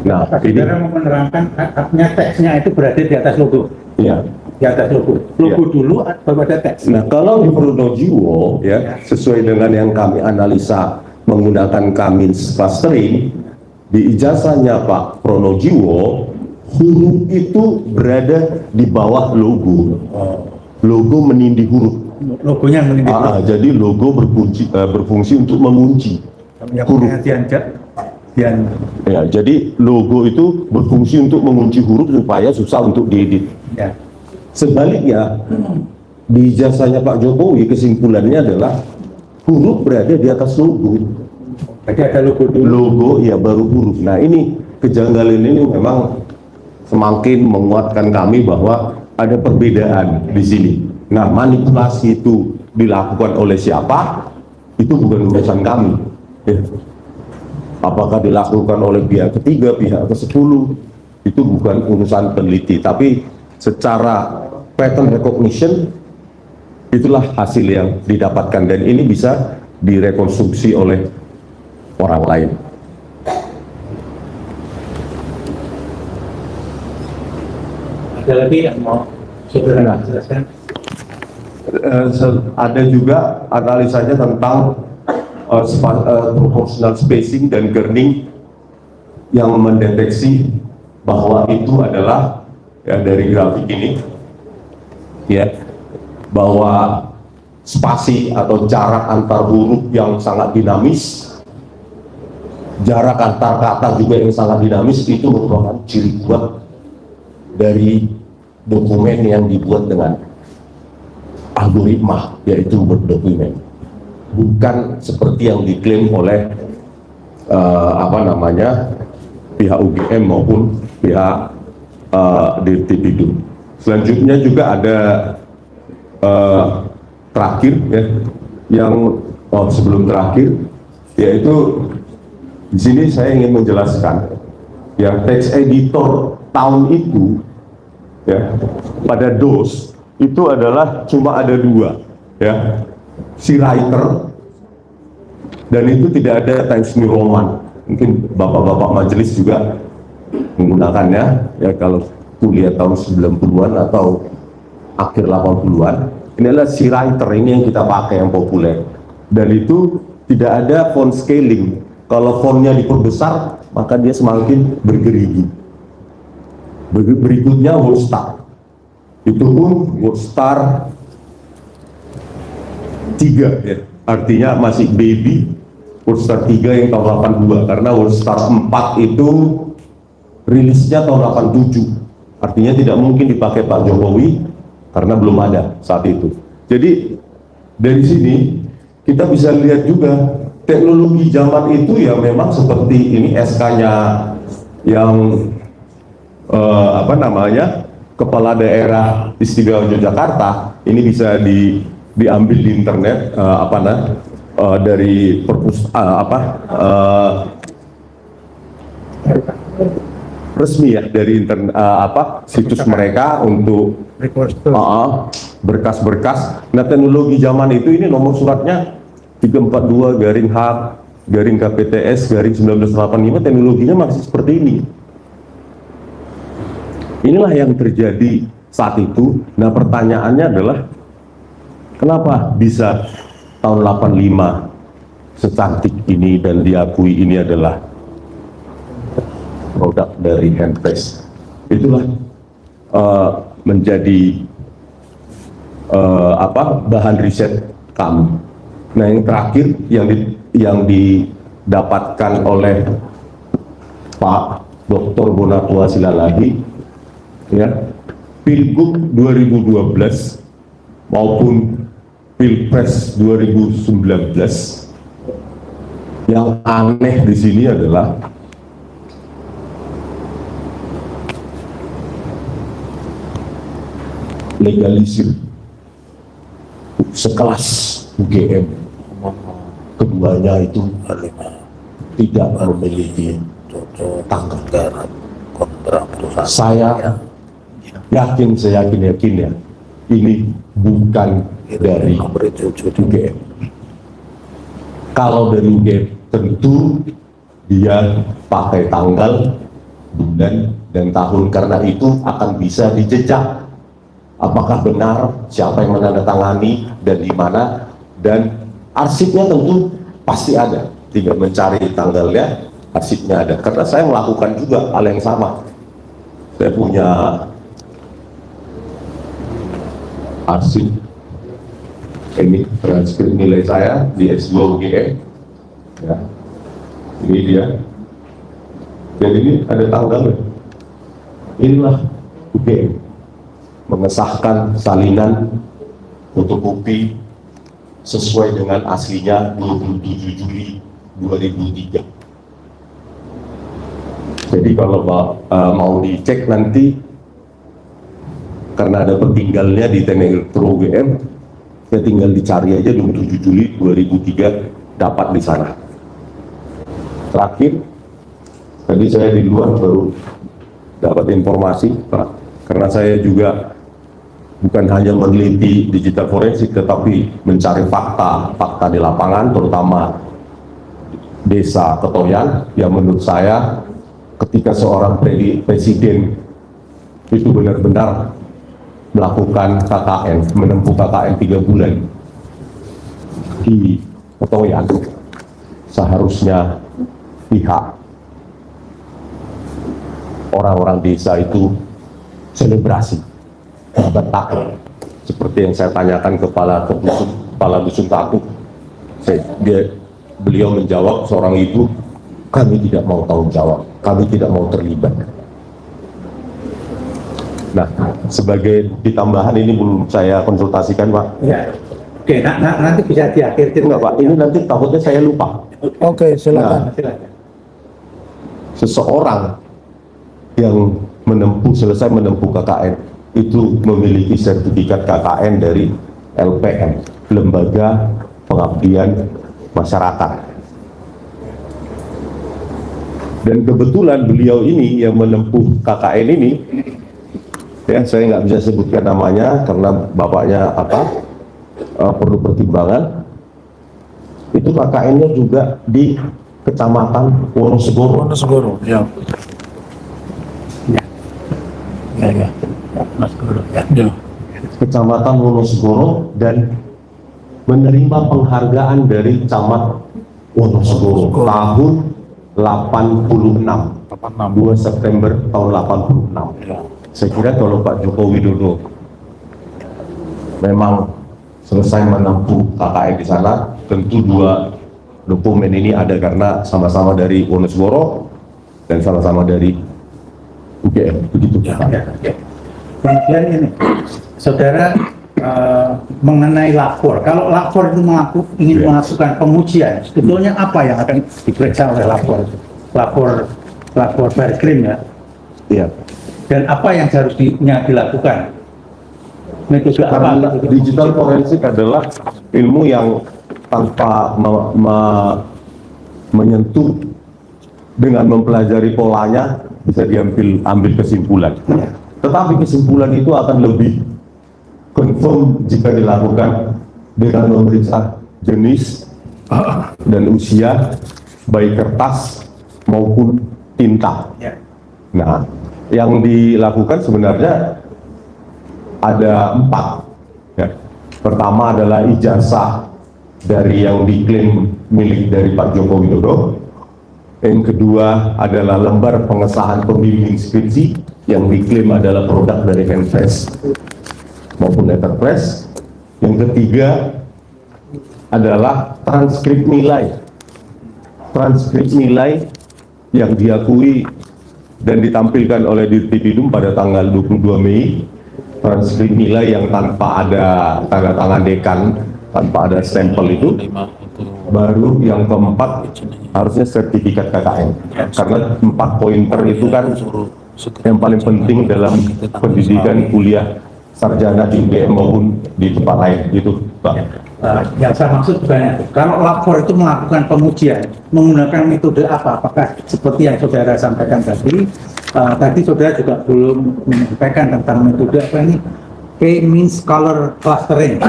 Nah, ini menerangkan artinya teksnya itu berada di atas logo. ya. Di atas logo. Logo dulu baru ada teks. Nah, kalau di Pronojiwo, ya, sesuai dengan yang kami analisa menggunakan Cummins clustering, di ijazahnya Pak Pronojiwo, huruf itu berada di bawah logo. Logo menindih huruf. Logonya yang menindih huruf. Jadi logo berfungsi untuk mengunci Yang huruf. punya Dianjak. Ya, jadi logo itu berfungsi untuk mengunci huruf supaya susah untuk diedit. Ya. Sebaliknya, di jasanya Pak Jokowi kesimpulannya adalah huruf berada di atas logo. Jadi ada logo dulu. Logo ya baru huruf. Nah ini kejanggalan ini memang semakin menguatkan kami bahwa ada perbedaan di sini. Nah manipulasi itu dilakukan oleh siapa? Itu bukan urusan kami. Ya. Apakah dilakukan oleh pihak ketiga, pihak ke-10, itu bukan urusan peneliti, tapi secara pattern recognition itulah hasil yang didapatkan dan ini bisa direkonstruksi oleh orang lain. Ada lagi yang mau saudara jelaskan? Ada juga analisanya tentang proportional spacing dan kerning yang mendeteksi bahwa itu adalah ya, dari grafik ini ya bahwa spasi atau jarak antar huruf yang sangat dinamis, jarak antar kata juga yang sangat dinamis itu merupakan ciri kuat dari dokumen yang dibuat dengan algoritma yaitu Word document, bukan seperti yang diklaim oleh pihak UGM maupun pihak Dirtipidum. Selanjutnya juga ada terakhir ya, yang sebelum terakhir yaitu di sini saya ingin menjelaskan yang text editor tahun itu ya pada DOS itu adalah cuma ada dua ya, si writer dan itu tidak ada Times New Roman. Mungkin bapak-bapak majelis juga menggunakannya ya kalau kuliah tahun 90-an atau akhir 80-an. Ini adalah si writer ini yang kita pakai yang populer dan itu tidak ada font scaling. Kalau fontnya diperbesar maka dia semakin bergerigi. Berikutnya WordStar, itu pun WordStar 3 ya, artinya masih baby. WordStar 3 yang tahun 82 karena WordStar 4 itu rilisnya tahun 87, artinya tidak mungkin dipakai Pak Jokowi karena belum ada saat itu. Jadi dari sini kita bisa lihat juga teknologi zaman itu ya memang seperti ini SK-nya yang kepala daerah Istiqlal Yogyakarta ini bisa diambil di internet dari resmi ya dari internet situs mereka untuk berkas-berkas. Nah teknologi zaman itu ini nomor suratnya 342-H-KPTS-1985, teknologinya masih seperti ini. Inilah yang terjadi saat itu. Nah pertanyaannya adalah kenapa bisa tahun 85 secantik ini dan diakui ini adalah produk dari handpress. Itulah menjadi bahan riset kami. Nah yang terakhir yang didapatkan oleh Pak Dr. Bonatua Silalahi ya, Pilgub 2012 maupun Pilpres 2019, yang aneh di sini adalah legalisir sekelas UGM, keduanya itu tidak memiliki tanggal garap kontrak perusahaan. Saya yakin ya ini bukan dari UGM. Kalau dari UGM tentu dia pakai tanggal, bulan, dan tahun, karena itu akan bisa dijejak apakah benar, siapa yang menandatangani, dan di mana, dan arsipnya tentu pasti ada. Tinggal mencari tanggalnya, arsipnya ada. Karena saya melakukan juga hal yang sama. Saya punya arsip ini transkrip nilai saya di S2 UGM ya. Ini dia Dan ini ada tanggalnya. Inilah UGM mengesahkan salinan fotokopi sesuai dengan aslinya 27 Juli 2003. Jadi kalau mau dicek nanti, karena ada pertinggalnya di Teknik Elektro UGM, ya tinggal dicari aja 27 Juli 2003 dapat di sana. Terakhir, tadi saya di luar baru dapat informasi, Pak, karena saya juga bukan hanya meneliti digital forensik, tetapi mencari fakta di lapangan, terutama desa Ketoyan, yang menurut saya ketika seorang presiden itu benar-benar melakukan KKN, menempuh KKN 3 bulan di Ketoyan, seharusnya pihak orang-orang desa itu selebrasi, bertakbir, seperti yang saya tanyakan kepala dusun Takuk. Beliau menjawab, seorang ibu, kami tidak mau tanggung jawab, kami tidak mau terlibat. Nah, sebagai ditambahan ini belum saya konsultasikan, Pak. Ya. Oke, nanti bisa di akhir. Enggak, Pak, ini nanti takutnya saya lupa. Oke, silakan. Silakan. Seseorang yang selesai menempuh KKN itu memiliki sertifikat KKN dari LPM, Lembaga Pengabdian Masyarakat. Dan kebetulan beliau ini yang menempuh KKN ini, ya saya nggak bisa sebutkan namanya karena bapaknya perlu pertimbangan. Itu KKN-nya juga di Kecamatan Wonosegoro. Wonosegoro, ya. Ya. Mas Guru, ya. Kecamatan Wonosegoro, dan menerima penghargaan dari Camat Wonosegoro tahun 86, 2 September tahun 86. Saya kira kalau Pak Joko Widodo memang selesai menempuh KKN di sana, tentu dua dokumen ini ada karena sama-sama dari Wonosegoro dan sama-sama dari UGM, begitu Pak. Ya. Kemudian ini, saudara mengenai lapor. Kalau lapor itu ingin melakukan pengujian, sebetulnya apa yang akan diperiksa oleh lapor? Lapor Bareskrim ya. Iya. Dan apa yang seharusnya dilakukan? Metode Karena apa? digital forensik adalah ilmu yang tanpa menyentuh, dengan mempelajari polanya bisa ambil kesimpulan. Tetapi kesimpulan itu akan lebih confirm jika dilakukan dengan memeriksa jenis dan usia baik kertas maupun tinta. Nah, yang dilakukan sebenarnya ada 4. Ya. Pertama adalah ijazah dari yang diklaim milik dari Pak Joko Widodo. Yang kedua adalah lembar pengesahan pembimbing skripsi yang diklaim adalah produk dari Handpress maupun Letterpress. Yang ketiga adalah transkrip nilai. Transkrip nilai yang diakui dan ditampilkan oleh Dirtipidum pada tanggal 22 Mei. Transkrip nilai yang tanpa ada tanda tangan dekan, tanpa ada stempel itu. Baru yang keempat harusnya sertifikat KKN, karena 4 pointer itu kan yang paling penting dalam pendidikan kuliah sarjana di UGM maupun di tempat lain gitu, Pak. Yang saya maksud bukan, kalau lapor itu melakukan pengujian menggunakan metode apa? Apakah seperti yang saudara sampaikan tadi? Tadi saudara juga belum menyampaikan tentang metode apa ini? K-means color clustering.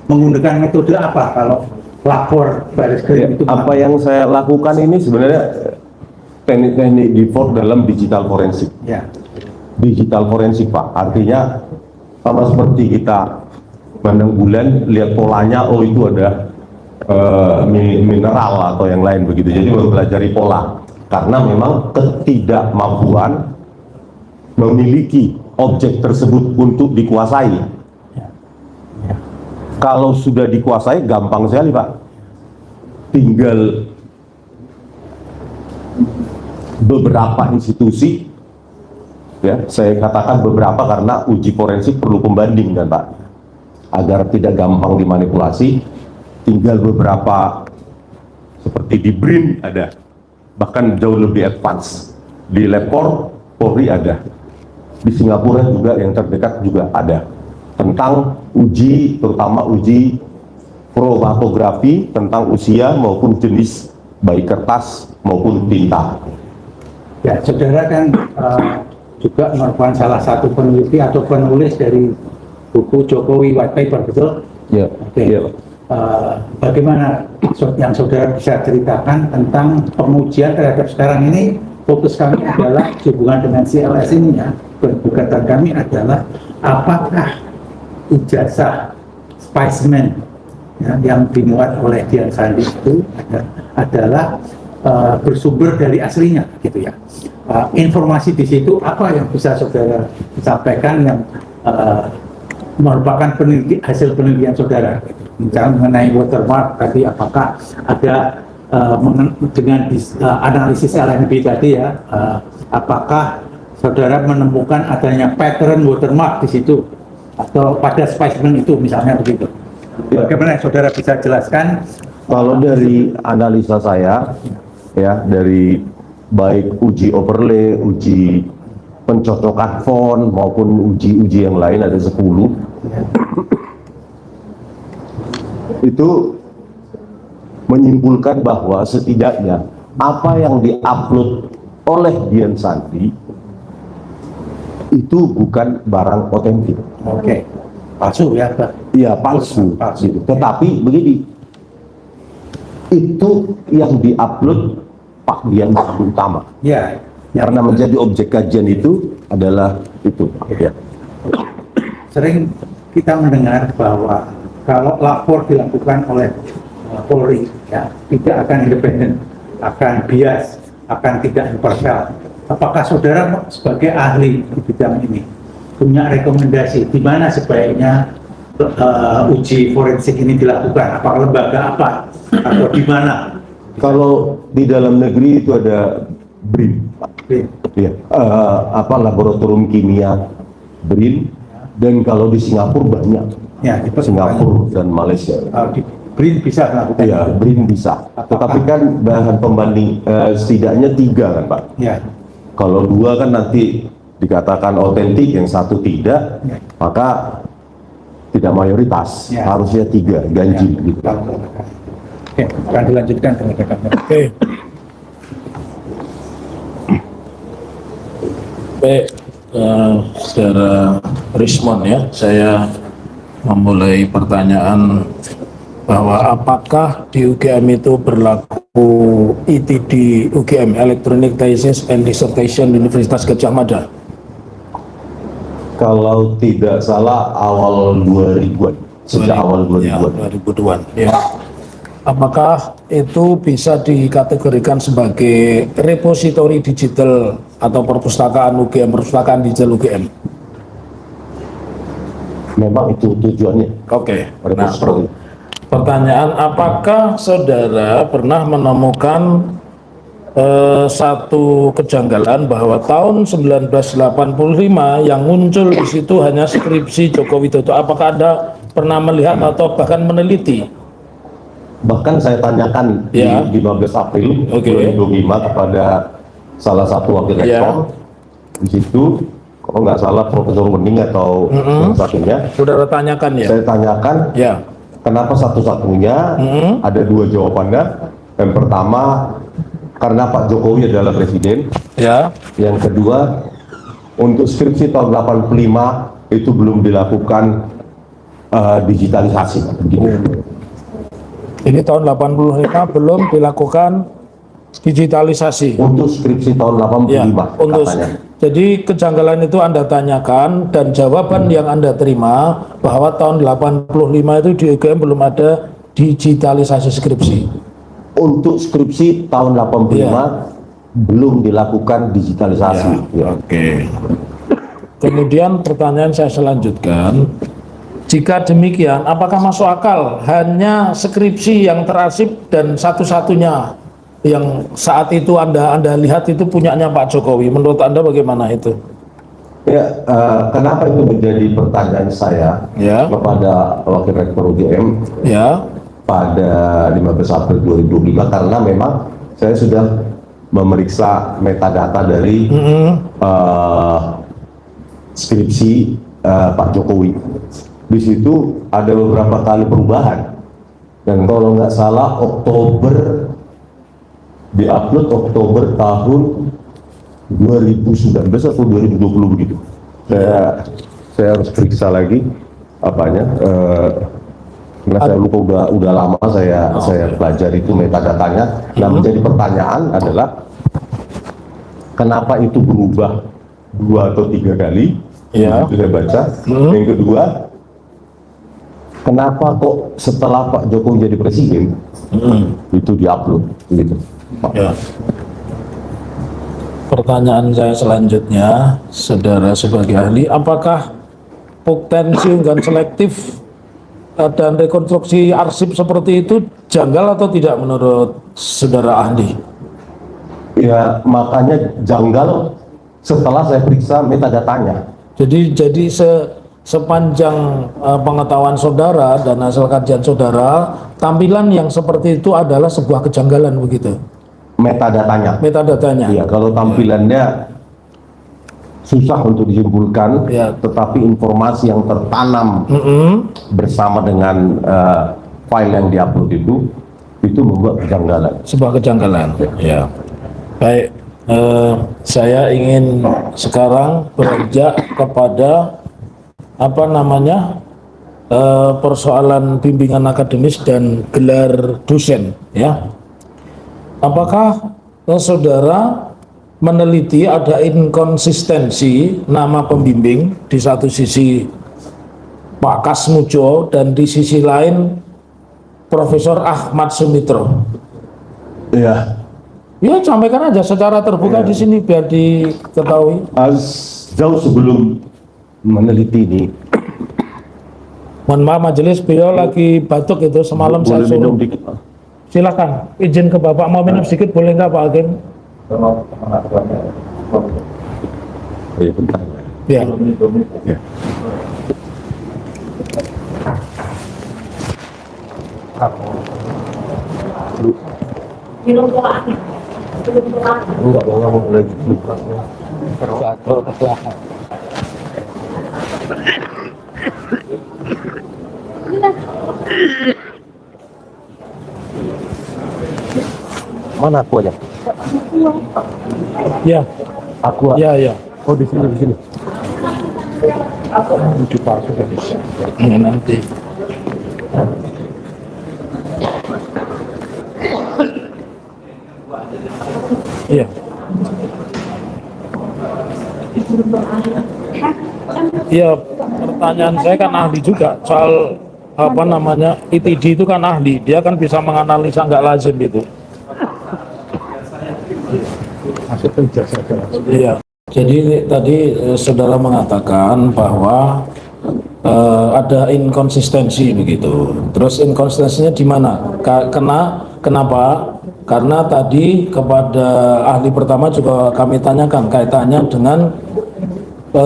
Menggunakan metode apa kalau lapor Bareskrim itu? Apa yang saya lakukan ini sebenarnya teknik-teknik default dalam digital forensik. Ya. Digital forensik, Pak. Artinya sama seperti kita mandang bulan, lihat polanya, oh itu ada mineral atau yang lain begitu. Jadi mempelajari pola. Karena memang ketidakmampuan memiliki objek tersebut untuk dikuasai. Kalau sudah dikuasai gampang sekali, Pak. Tinggal beberapa institusi, ya saya katakan beberapa karena uji forensik perlu pembanding kan Pak, agar tidak gampang dimanipulasi. Tinggal beberapa seperti di BRIN ada, bahkan jauh lebih advance, di Labcorp Polri ada, di Singapura juga yang terdekat juga ada, tentang uji, terutama uji kromatografi tentang usia maupun jenis baik kertas maupun tinta. Ya, saudara kan juga merupakan salah satu peneliti atau penulis dari buku Jokowi White Paper, betul? Ya. Oke. Ya. Bagaimana yang saudara bisa ceritakan tentang pengujian terhadap sekarang ini? Fokus kami adalah hubungan dengan CLS ini ya. Gugatan kami adalah apakah ijazah specimen ya, yang dimuat oleh Dian Sandi itu adalah bersumber dari aslinya, gitu ya. Informasi di situ apa yang bisa saudara sampaikan yang merupakan hasil penelitian saudara, misalnya mengenai watermark tadi, apakah ada dengan analisis LNB tadi ya, apakah saudara menemukan adanya pattern watermark di situ atau pada spesimen itu misalnya begitu. Bagaimana saudara bisa jelaskan? Kalau dari analisa saya, ya dari baik uji overlay, uji pencocokan font maupun uji-uji yang lain ada 10, itu menyimpulkan bahwa setidaknya apa yang diupload oleh Dian Sandi itu bukan barang otentik. Oke, palsu ya Pak? Iya, palsu. Gitu. Tetapi begini, itu yang diupload Pak Dian Sandi utama. Ya. Karena menjadi objek kajian itu adalah itu. Ya. Sering kita mendengar bahwa kalau lapor dilakukan oleh Polri, ya, tidak akan independen, akan bias, akan tidak imparsial. Apakah saudara sebagai ahli di bidang ini punya rekomendasi di mana sebaiknya uji forensik ini dilakukan? Apakah lembaga apa atau di mana? Kalau di dalam negeri itu ada BRIN, ya, laboratorium kimia BRIN, dan kalau di Singapura banyak, Ya, di Singapura dan Malaysia. Di BRIN bisa melakukan. Ya, BRIN bisa. Tetapi kan bahan pembanding setidaknya 3 kan Pak. Ya. Kalau 2 kan nanti dikatakan otentik, yang 1 tidak, Ya. maka tidak mayoritas, Ya. harusnya 3 ganjil gitu. Oke, akan dilanjutkan dengan rekan-rekan. Oke. Baik, secara respon ya, saya memulai pertanyaan bahwa apakah di UGM itu berlaku ETD UGM, Electronic Thesis and Dissertation Universitas Gadjah Mada? Kalau tidak salah awal 2000-an, sejak awal 2000-an. Ya, 2000-an. Ya. Apakah itu bisa dikategorikan sebagai repositori digital atau perpustakaan UGM, perpustakaan digital UGM? Memang itu tujuannya. Oke. Nah, Repositori. pertanyaan, apakah saudara pernah menemukan satu kejanggalan bahwa tahun 1985 yang muncul di situ hanya skripsi Joko Widodo? Apakah Anda pernah melihat atau bahkan meneliti? Bahkan saya tanyakan Ya. di 15 April Oke. 2005 kepada salah satu wakil rektor. Ya. Di situ, kalau nggak salah Profesor Wening atau yang satunya, Saudara tanyakan ya? saya tanyakan Ya. kenapa satu-satunya. Ada 2 jawabannya. Yang pertama, karena Pak Jokowi adalah presiden. Ya. Yang kedua, untuk skripsi tahun 85 itu belum dilakukan digitalisasi. Begitu. Ini tahun 85 belum dilakukan digitalisasi. Untuk skripsi tahun 85 Ya, untuk katanya. jadi kejanggalan itu Anda tanyakan dan jawaban yang Anda terima bahwa tahun 85 itu di UGM belum ada digitalisasi skripsi. Untuk skripsi tahun 85 belum dilakukan digitalisasi. Ya. Oke. Kemudian pertanyaan saya selanjutkan, jika demikian, apakah masuk akal hanya skripsi yang terarsip dan satu-satunya yang saat itu Anda lihat itu punyanya Pak Jokowi. Menurut Anda bagaimana itu? Ya, kenapa itu menjadi pertanyaan saya Ya. kepada Wakil Rektor UGM Ya. pada 15 April 2025, karena memang saya sudah memeriksa metadata dari skripsi Pak Jokowi. Di situ ada beberapa kali perubahan, dan kalau nggak salah diupload Oktober tahun 2019 atau 2020 begitu. Saya harus periksa lagi apanya. Karena saya lupa, udah lama saya pelajari itu metadatanya. Nah, menjadi pertanyaan adalah kenapa itu berubah 2 atau 3 kali? Ya. Itu saya baca. Yang kedua, kenapa kok setelah Pak Jokowi jadi presiden itu diupload gitu? Ya. Pertanyaan saya selanjutnya, saudara sebagai ahli, apakah potensi unggahan selektif dan rekonstruksi arsip seperti itu janggal atau tidak menurut saudara ahli? Ya, makanya janggal setelah saya periksa metadatanya. Jadi sepanjang pengetahuan saudara dan hasil kajian saudara, tampilan yang seperti itu adalah sebuah kejanggalan begitu. Metadatanya. Metadatanya. Iya, kalau tampilannya susah untuk disimpulkan, Ya. tetapi informasi yang tertanam bersama dengan file yang diupload itu membuat kejanggalan. Sebuah kejanggalan. Ya. Baik, saya ingin sekarang beranjak kepada persoalan bimbingan akademis dan gelar dosen, ya. Apakah saudara meneliti ada inkonsistensi nama pembimbing, di satu sisi Pak Kasmujo dan di sisi lain Profesor Ahmad Sumitro? Iya. Ya, sampaikan aja secara terbuka di sini biar diketahui. Jauh sebelum meneliti ini, Mohon maaf majelis, beliau lagi batuk itu semalam saya boleh minum suruh. dikit? Silakan, izin ke Bapak mau minum sedikit boleh nggak Pak Hakim? Iya, bentar. Ya. Ya. Mana aku aja? Ya. Aku. Ya, ya. Oh, di sini. Lucu palsu kan. Ya, nanti. Iya. Iya, pertanyaan saya kan ahli juga soal ITD itu kan ahli, dia kan bisa menganalisa nggak lazim itu. Iya. Jadi tadi saudara mengatakan bahwa ada inkonsistensi begitu. Terus inkonsistensinya di mana? Kenapa? Karena tadi kepada ahli pertama juga kami tanyakan kaitannya dengan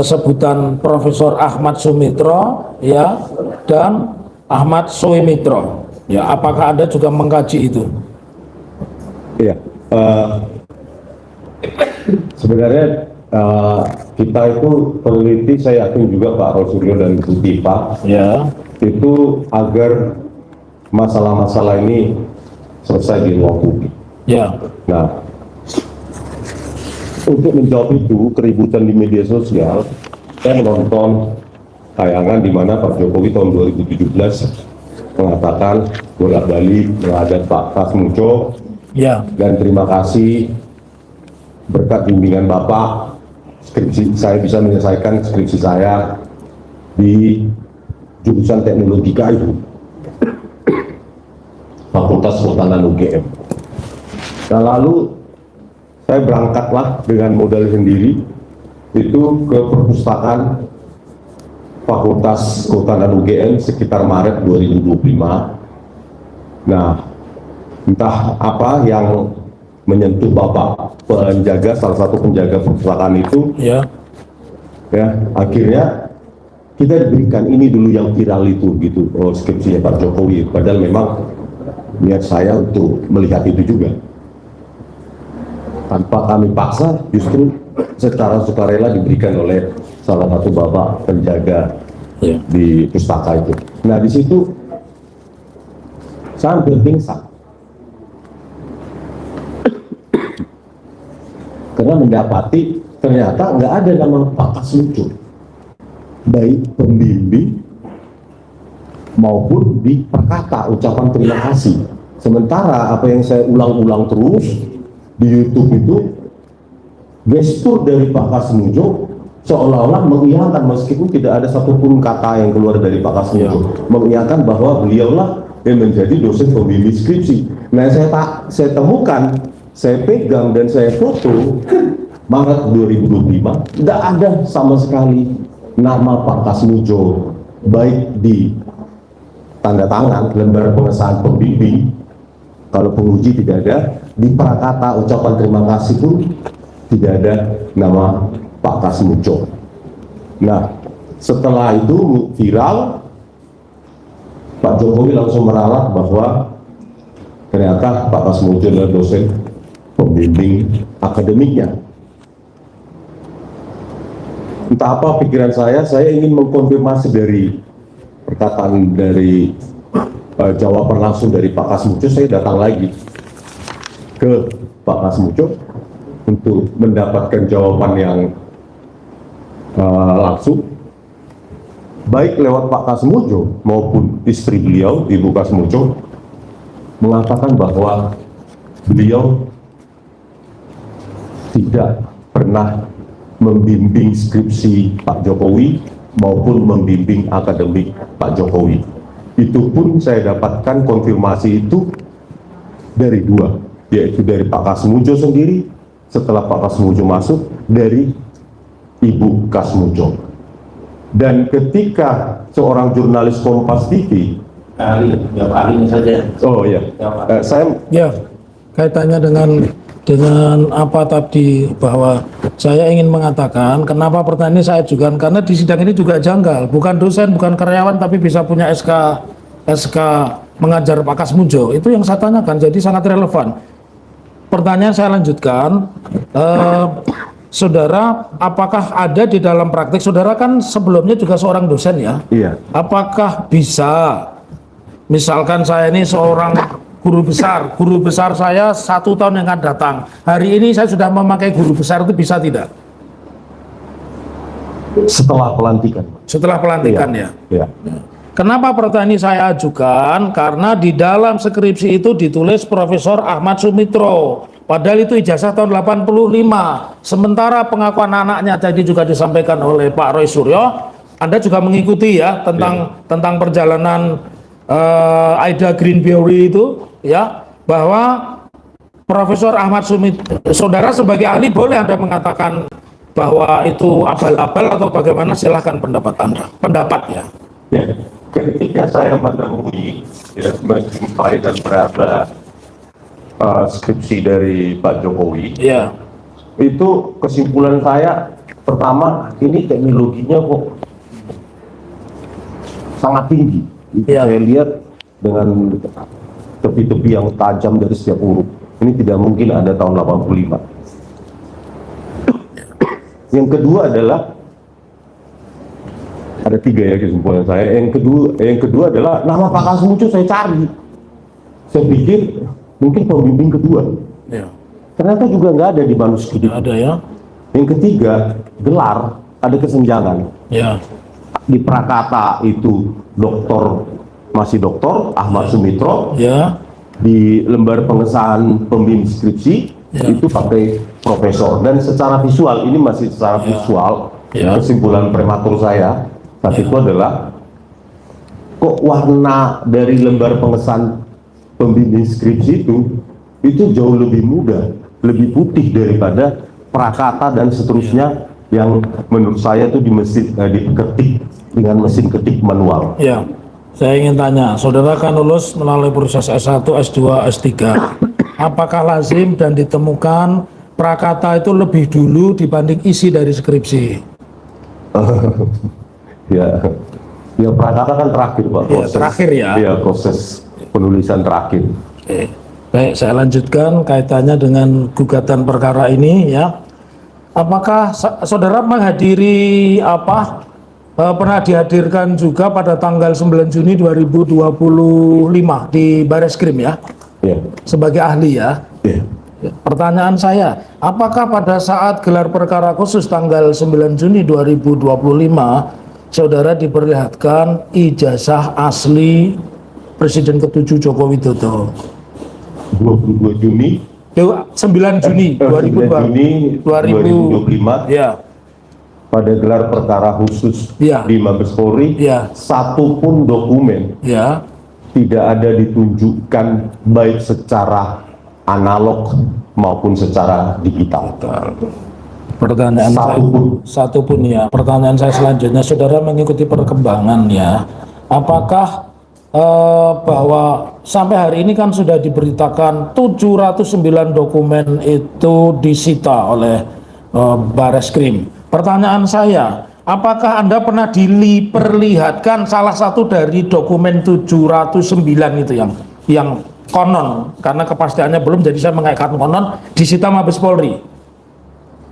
sebutan Profesor Ahmad Sumitro, ya, dan Ahmad Sumitro. Ya, apakah Anda juga mengkaji itu? Iya. Sebenarnya kita itu peneliti, saya yakin juga Pak Rosuryo dan Bu Tipa, Ya. itu agar masalah-masalah ini selesai di ruang publik. Ya. Nah, untuk menjawab itu keributan di media sosial, saya menonton tayangan di mana Pak Jokowi tahun 2017 mengatakan bolak-balik menghadap Pak Kasmujo, Ya. dan terima kasih berkat bimbingan Bapak, skripsi saya bisa menyelesaikan skripsi saya di jurusan teknologika itu, Fakultas Kehutanan UGM. Nah, lalu saya berangkatlah dengan modal sendiri itu ke perpustakaan Fakultas Kehutanan UGM sekitar Maret 2025. Nah, entah apa yang menyentuh Bapak penjaga, salah satu penjaga perpustakaan itu, Ya. ya akhirnya kita diberikan ini dulu yang viral itu gitu, skripsinya Pak Jokowi. Padahal memang niat saya untuk melihat itu juga. Tanpa kami paksa, justru secara sukarela diberikan oleh salah satu bapak penjaga Ya. di pustaka itu. Nah di situ saya hampir pingsan karena mendapati ternyata nggak ada nama Pak Kasmujo, baik pembimbing maupun di perkata ucapan terima kasih. Sementara apa yang saya ulang-ulang terus di YouTube itu, gestur dari Pak Kasmujo seolah-olah mengiyakan, meskipun tidak ada satupun kata yang keluar dari Pak Kasmujo, mengiyakan bahwa beliaulah yang menjadi dosen pembimbing skripsi. Nah saya temukan, saya pegang dan saya foto Maret 2025, tidak ada sama sekali nama Pak Kasmujo, baik di tanda tangan lembar pengesahan pembimbing, kalau penguji tidak ada, di prakata ucapan terima kasih pun tidak ada nama Pak Kasmujo. Nah setelah itu viral, Pak Jokowi langsung meralat bahwa ternyata Pak Kasmujo adalah dosen pembimbing akademiknya. Entah apa pikiran saya ingin mengkonfirmasi dari perkataan dari jawaban langsung dari Pak Kasmujo. Saya datang lagi ke Pak Kasmujo untuk mendapatkan jawaban yang langsung, baik lewat Pak Kasmujo maupun istri beliau, Ibu Kasmujo, mengatakan bahwa beliau tidak pernah membimbing skripsi Pak Jokowi maupun membimbing akademik Pak Jokowi. Itu pun saya dapatkan konfirmasi itu dari dua, yaitu dari Pak Kasmujo sendiri, setelah Pak Kasmujo masuk, dari Ibu Kasmujo. Dan ketika seorang jurnalis Kompas TV, ahlinya saja. oh ya, saya Ya, kaitannya dengan apa tadi, bahwa saya ingin mengatakan kenapa pertanyaan ini saya ajukan, karena di sidang ini juga janggal, bukan dosen, bukan karyawan, tapi bisa punya SK mengajar Pak Kasmujo, itu yang saya tanyakan, jadi sangat relevan. Pertanyaan saya lanjutkan, saudara, apakah ada di dalam praktik, saudara kan sebelumnya juga seorang dosen ya? iya. Apakah bisa, misalkan saya ini seorang guru besar saya 1 tahun yang akan datang, hari ini saya sudah memakai guru besar, itu bisa tidak? Setelah pelantikan. Setelah pelantikan ya? Ya. Kenapa pertanyaan ini saya ajukan? Karena di dalam skripsi itu ditulis Profesor Ahmad Sumitro, padahal itu ijazah tahun 85. Sementara pengakuan anaknya tadi juga disampaikan oleh Pak Roy Suryo, Anda juga mengikuti ya tentang perjalanan Aida Green Theory itu ya, bahwa Profesor Ahmad Sumitro, saudara sebagai ahli boleh Anda mengatakan bahwa itu abal-abal atau bagaimana, silahkan pendapat Anda, pendapatnya. Ya, ketika saya menemui menjumpai dan berada skripsi dari Pak Jokowi, Ya, itu kesimpulan saya pertama, ini teknologinya kok sangat tinggi. Ya. Saya lihat dengan tepi-tepi yang tajam dari setiap huruf. Ini tidak mungkin ada tahun 85. Yang kedua adalah ada 3 ya kesimpulan saya. Yang kedua adalah nama Pak Kasmujo saya cari. Saya pikir mungkin pembimbing kedua. ya, Ternyata juga nggak ada di manuskrip. ada ya, Yang ketiga, gelar, ada kesenjangan. ya, Di prakata itu masih doktor Ahmad Sumitro. ya, Di lembar pengesahan pembimbing skripsi itu pakai profesor. Dan secara visual, ini masih secara visual, Ya. kesimpulan prematur saya saat itu adalah kok warna dari lembar pengesahan pembimbing skripsi itu jauh lebih muda, lebih putih daripada prakata dan seterusnya yang menurut saya itu diketik dengan mesin ketik manual. ya. Saya ingin tanya, saudara kan lulus melalui proses S1, S2, S3. apakah lazim dan ditemukan prakata itu lebih dulu dibanding isi dari skripsi? Ya, ya prakata kan terakhir Pak. Ya, terakhir ya. Ya, proses penulisan terakhir. Oke. Baik, saya lanjutkan kaitannya dengan gugatan perkara ini ya. Apakah saudara menghadiri pernah dihadirkan juga pada tanggal 9 Juni 2025 di Bareskrim ya? Ya. Sebagai ahli ya. Ya. Pertanyaan saya, apakah pada saat gelar perkara khusus tanggal 9 Juni 2025 saudara diperlihatkan ijazah asli Presiden ke-7 Joko Widodo? 22 Juni 9 Juni 2025 ya. pada gelar perkara khusus Ya. di Mabes Polri, Ya. satu pun dokumen Ya, tidak ada ditunjukkan baik secara analog maupun secara digital. pertanyaan satu pun ya. Pertanyaan saya selanjutnya, saudara mengikuti perkembangan ya. Apakah bahwa sampai hari ini kan sudah diberitakan 709 dokumen itu disita oleh Bareskrim. Pertanyaan saya, apakah Anda pernah diperlihatkan salah satu dari dokumen 709 itu yang konon, karena kepastiannya belum, jadi saya mengaitkan konon disita Mabes Polri?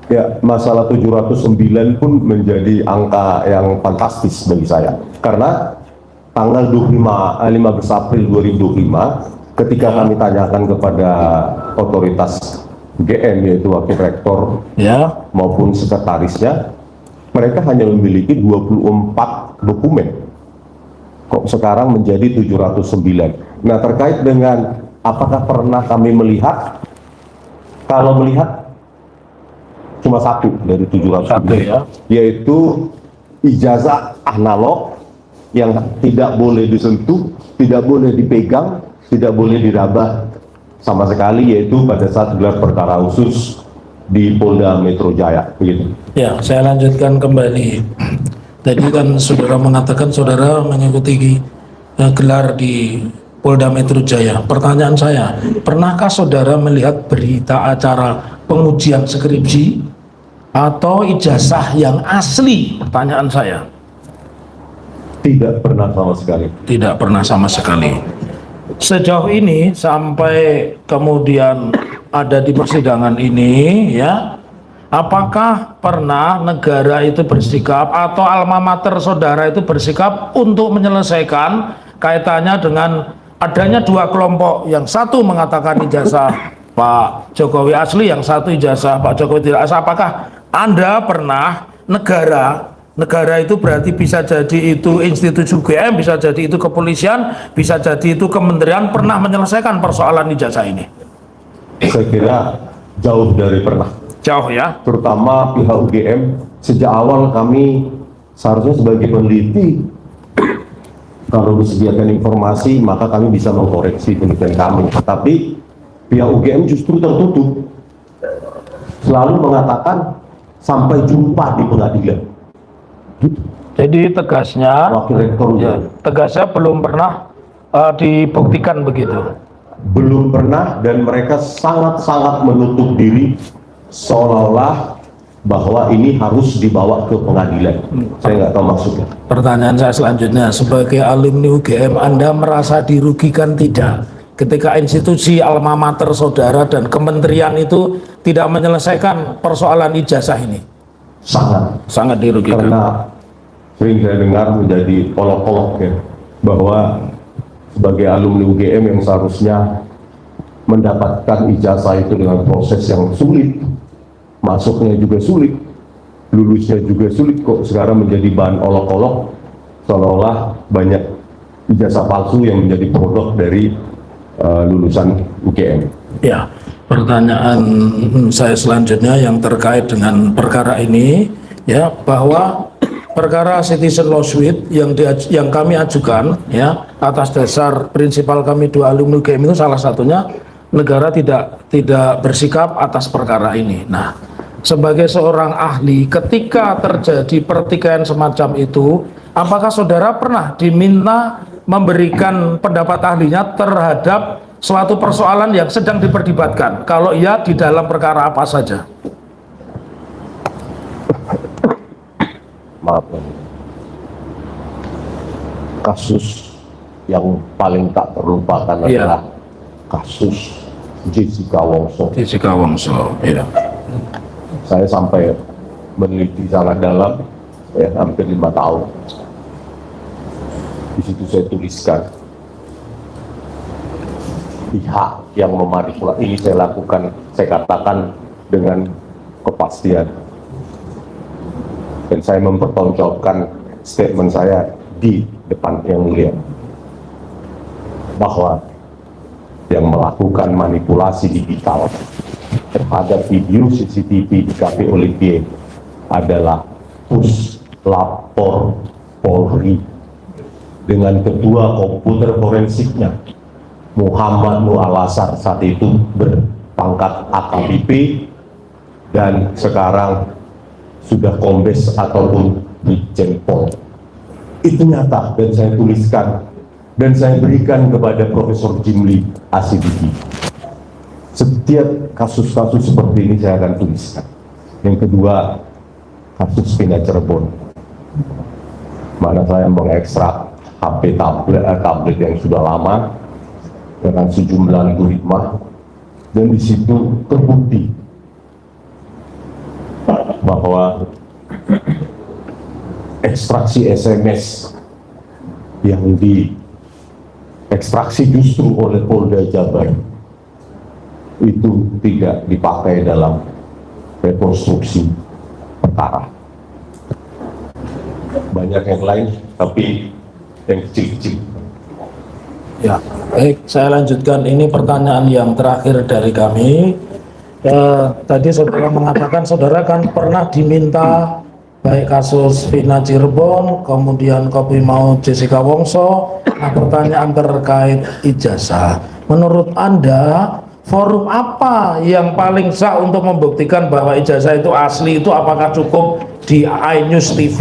Ya, masalah 709 pun menjadi angka yang fantastis bagi saya. Karena tanggal 15 April 2025, ketika kami tanyakan kepada otoritas GM, yaitu Wakil Rektor Ya, maupun sekretarisnya, mereka hanya memiliki 24 dokumen. Kok sekarang menjadi 709? Nah, terkait dengan apakah pernah kami melihat, kalau melihat cuma satu dari 709, ya. yaitu ijazah analog yang tidak boleh disentuh, tidak boleh dipegang, tidak boleh diraba sama sekali, yaitu pada saat gelar perkara khusus di Polda Metro Jaya. Begitu. Ya, saya lanjutkan kembali. Tadi kan saudara mengatakan saudara mengikuti gelar di Polda Metro Jaya. Pertanyaan saya, pernahkah saudara melihat berita acara pengujian skripsi atau ijazah yang asli? Pertanyaan saya. Tidak pernah sama sekali. Tidak pernah sama sekali. Sejauh ini sampai kemudian ada di persidangan ini ya, apakah pernah negara itu bersikap atau alma mater saudara itu bersikap untuk menyelesaikan kaitannya dengan adanya dua kelompok, yang satu mengatakan ijazah Pak Jokowi asli, yang satu ijazah Pak Jokowi tidak asli? Apakah Anda pernah negara itu berarti bisa jadi itu institusi UGM, bisa jadi itu kepolisian, bisa jadi itu kementerian, pernah menyelesaikan persoalan ijazah ini? Saya kira jauh dari pernah. Jauh ya. Terutama pihak UGM, sejak awal kami seharusnya sebagai peneliti, kalau disediakan informasi maka kami bisa mengkoreksi penelitian kami. Tetapi pihak UGM justru tertutup, selalu mengatakan sampai jumpa di pengadilan. Jadi tegasnya, Wakil Rektor ya, tegasnya belum pernah dibuktikan begitu. belum pernah, dan mereka sangat-sangat menutup diri seolah-olah bahwa ini harus dibawa ke pengadilan. Saya nggak tahu maksudnya. Pertanyaan saya selanjutnya, sebagai alumni UGM, Anda merasa dirugikan tidak ketika institusi alma mater saudara dan kementerian itu tidak menyelesaikan persoalan ijazah ini? Sangat dirugikan. Karena sering saya dengar menjadi olok-olok ya, bahwa sebagai alumni UGM yang seharusnya mendapatkan ijazah itu dengan proses yang sulit, masuknya juga sulit, lulusnya juga sulit, kok sekarang menjadi bahan olok-olok, seolah-olah banyak ijazah palsu yang menjadi produk dari lulusan UGM. Ya, pertanyaan saya selanjutnya yang terkait dengan perkara ini ya, bahwa perkara citizen lawsuit yang kami ajukan ya atas dasar prinsipal kami dua alumni UGM itu, salah satunya negara tidak bersikap atas perkara ini. Nah, sebagai seorang ahli, ketika terjadi pertikaian semacam itu, apakah saudara pernah diminta memberikan pendapat ahlinya terhadap suatu persoalan yang sedang diperdebatkan? Kalau iya, di dalam perkara apa saja? Maaf, kasus yang paling tak terlupakan Iya. adalah kasus Jessica Wongso. Jessica Wongso, ya. Saya sampai meneliti sangat dalam, ya, hampir 5 tahun. Di situ saya tuliskan pihak yang memanipulasi ini saya lakukan, saya katakan dengan kepastian. Dan saya mempertanggungjawabkan statement saya di depan Yang Mulia bahwa yang melakukan manipulasi digital terhadap video CCTV di Cafe Olivier adalah Puslapor Polri dengan ketua komputer forensiknya Muhammad Nur Al-Asar, saat itu berpangkat AKBP dan sekarang sudah kombes ataupun Brigjen Pol. Itu nyata dan saya tuliskan dan saya berikan kepada Profesor Jimli Asidiki. Setiap kasus-kasus seperti ini saya akan tuliskan. Yang kedua, kasus Vina Cirebon, mana saya mengekstrak HP tablet yang sudah lama dengan sejumlah algoritma, dan di situ terbukti bahwa ekstraksi SMS yang diekstraksi justru oleh Polda Jabar itu tidak dipakai dalam rekonstruksi perkara. Banyak yang lain, tapi yang kecil-kecil. Ya, baik, saya lanjutkan. Ini pertanyaan yang terakhir dari kami. Tadi saudara mengatakan saudara kan pernah diminta baik kasus Vina Cirebon, kemudian Kopi Mau Jessica Wongso. Nah, pertanyaan terkait ijazah. Menurut Anda, forum apa yang paling sah untuk membuktikan bahwa ijazah itu asli? Itu apakah cukup di iNews TV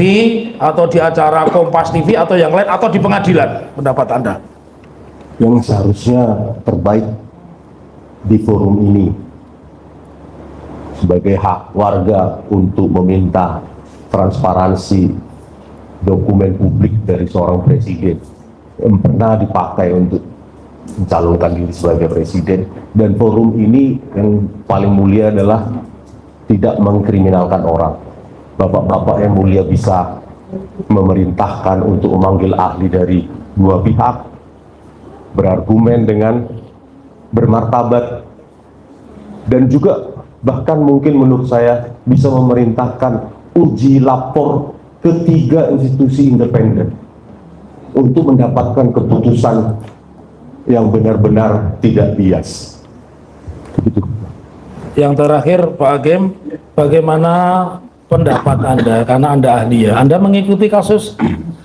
atau di acara Kompas TV atau yang lain atau di pengadilan? Pendapat Anda? Yang seharusnya terbaik di forum ini sebagai hak warga untuk meminta transparansi dokumen publik dari seorang presiden yang pernah dipakai untuk mencalonkan diri sebagai presiden, dan forum ini yang paling mulia adalah tidak mengkriminalkan orang. Bapak-bapak yang mulia bisa memerintahkan untuk memanggil ahli dari dua pihak, berargumen dengan bermartabat, dan juga bahkan mungkin menurut saya bisa memerintahkan uji lapor ketiga institusi independen untuk mendapatkan keputusan yang benar-benar tidak bias. Begitu. Yang terakhir Pak Hakim, bagaimana pendapat Anda, karena Anda ahli ya, Anda mengikuti kasus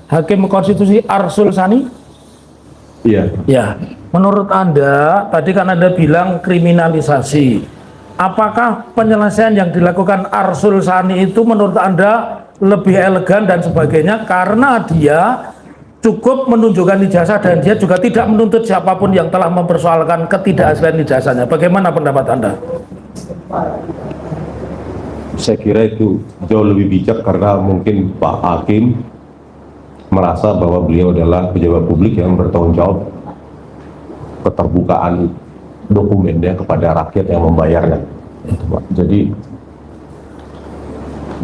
Hakim Konstitusi Arsul Sani? Iya. Ya, menurut Anda, tadi kan Anda bilang kriminalisasi. Apakah penyelesaian yang dilakukan Arsul Sani itu menurut Anda lebih elegan dan sebagainya karena dia cukup menunjukkan ijazah dan dia juga tidak menuntut siapapun yang telah mempersoalkan ketidakaslian ijazahnya? Bagaimana pendapat Anda? Saya kira itu jauh lebih bijak karena mungkin Pak Hakim merasa bahwa beliau adalah pejabat publik yang bertanggung jawab keterbukaan dokumennya kepada rakyat yang membayarnya. Jadi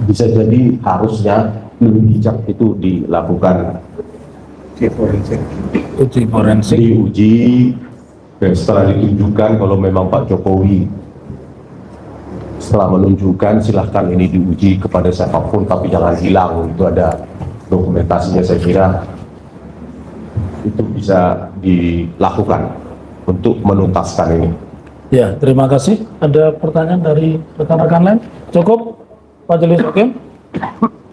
bisa jadi harusnya lebih bijak itu dilakukan Uji forensik. diuji, dan setelah ditunjukkan kalau memang Pak Jokowi setelah menunjukkan silahkan ini diuji kepada siapapun tapi jangan hilang, itu ada dokumentasinya. Saya kira itu bisa dilakukan untuk menuntaskan ini. Ya, terima kasih. Ada pertanyaan dari rekan-rekan lain? Cukup, Pak Jelis Hakim?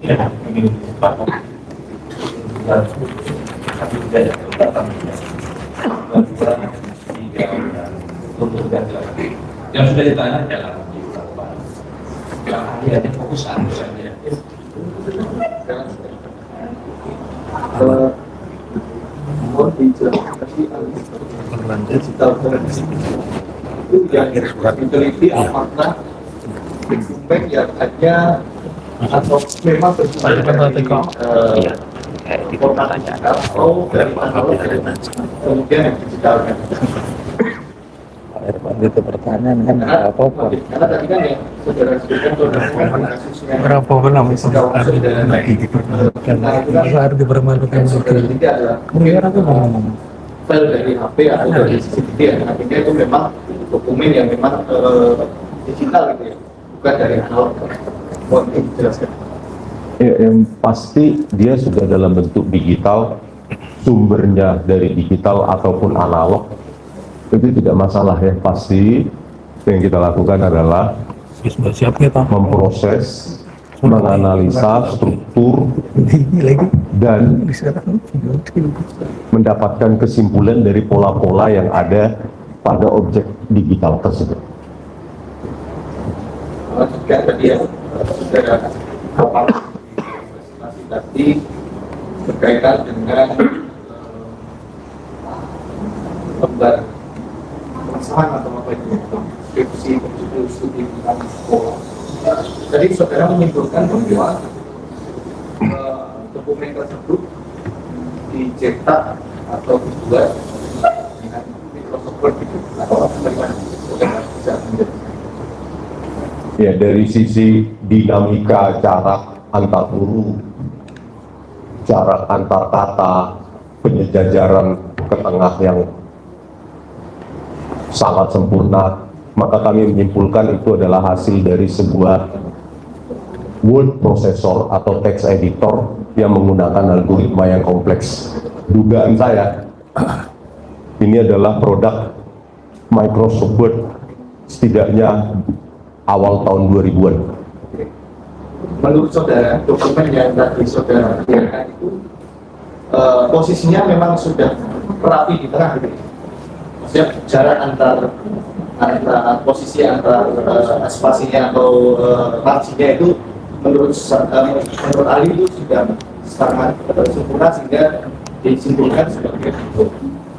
Ya, ini Pak. Yang sudah ditanya adalah yang ahli fokus saja. tahun dijelaskan tadi digital forensik itu yang diteliti apakah dokumen yang hanya atau memang format digital atau dari analog kemudian yang digitalkan. Itu pertanyaan kan Karena tadi kan yang saudara sebutkan kasusnya Berapa benar misalnya? Harus dipermalukan juga. Kemudian aku ngomong. File dari HP atau dari CCTV ya, artinya itu memang dokumen yang memang digital gitu ya, bukan dari analog. Mohon dijelaskan. Ya, yang pasti dia sudah dalam bentuk digital, sumbernya dari digital ataupun analog, itu tidak masalah ya. Pasti yang kita lakukan adalah Siap kita. memproses, menganalisa struktur dan mendapatkan kesimpulan dari pola-pola yang ada pada objek digital tersebut. Juga tadi ya, saudara kapal tadi berkaitan dengan lembar pengesahan atau apa itu skripsi studi tentang sekolah. Tadi saudara menyimpulkan bahwa dokumen tersebut dicetak atau dibuat dengan Microsoft Word gitu atau bagaimana saudara bisa menjelaskan? Ya, dari sisi dinamika jarak antar huruf, jarak antar kata, penyejajaran ke tengah yang sangat sempurna, maka kami menyimpulkan itu adalah hasil dari sebuah word processor atau text editor yang menggunakan algoritma yang kompleks. Dugaan saya, ini adalah produk Microsoft Word setidaknya awal tahun 2000-an. Menurut saudara, dokumen yang tadi saudara lihat itu posisinya memang sudah rapi di tengah gitu. Maksudnya jarak antar posisi antar spasinya atau marginnya itu menurut Ali itu sudah sangat sempurna sehingga disimpulkan sebagai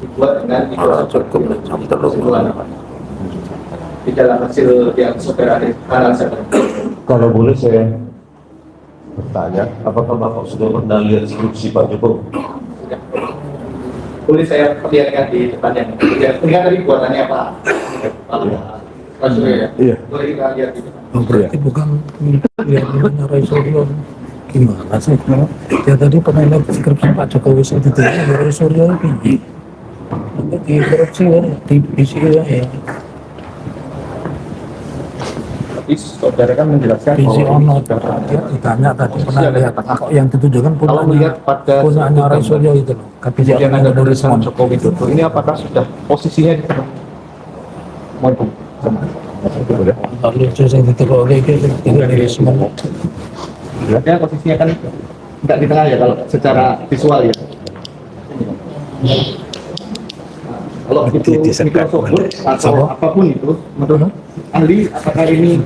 dibuat dengan kesimpulan di dalam hasil yang saudara analisa. Kalau boleh saya bertanya, apakah Bapak sudah pernah lihat skripsi Pak Jokowi? Boleh saya perlihatkan di depannya. Lihat tadi buatannya Pak Rasul ya. Iya. Boleh kita lihat di depan. Oh, berarti bukan lihatnya Roy Suryo. Gimana sih? Ya tadi pernah lihat skripsi Pak Jokowi itu Roy Suryo ini. Nanti di korupsi ya, di BC ya. Tapi saudara kan menjelaskan BC bahwa ono dia ditanya tadi pernah lihat kok yang ditujukan kalau melihat pada punyanya Roy Suryo itu loh. kemudian ada tulisan Jokowi Dodo, ini apakah sudah posisinya di tengah? Mohon Lalu saya gitu kok kayak gitu tidak di semua. ya posisinya kan tidak di tengah ya kalau secara visual ya. Kalau itu Microsoft Word atau apapun itu, menurut ahli apakah ini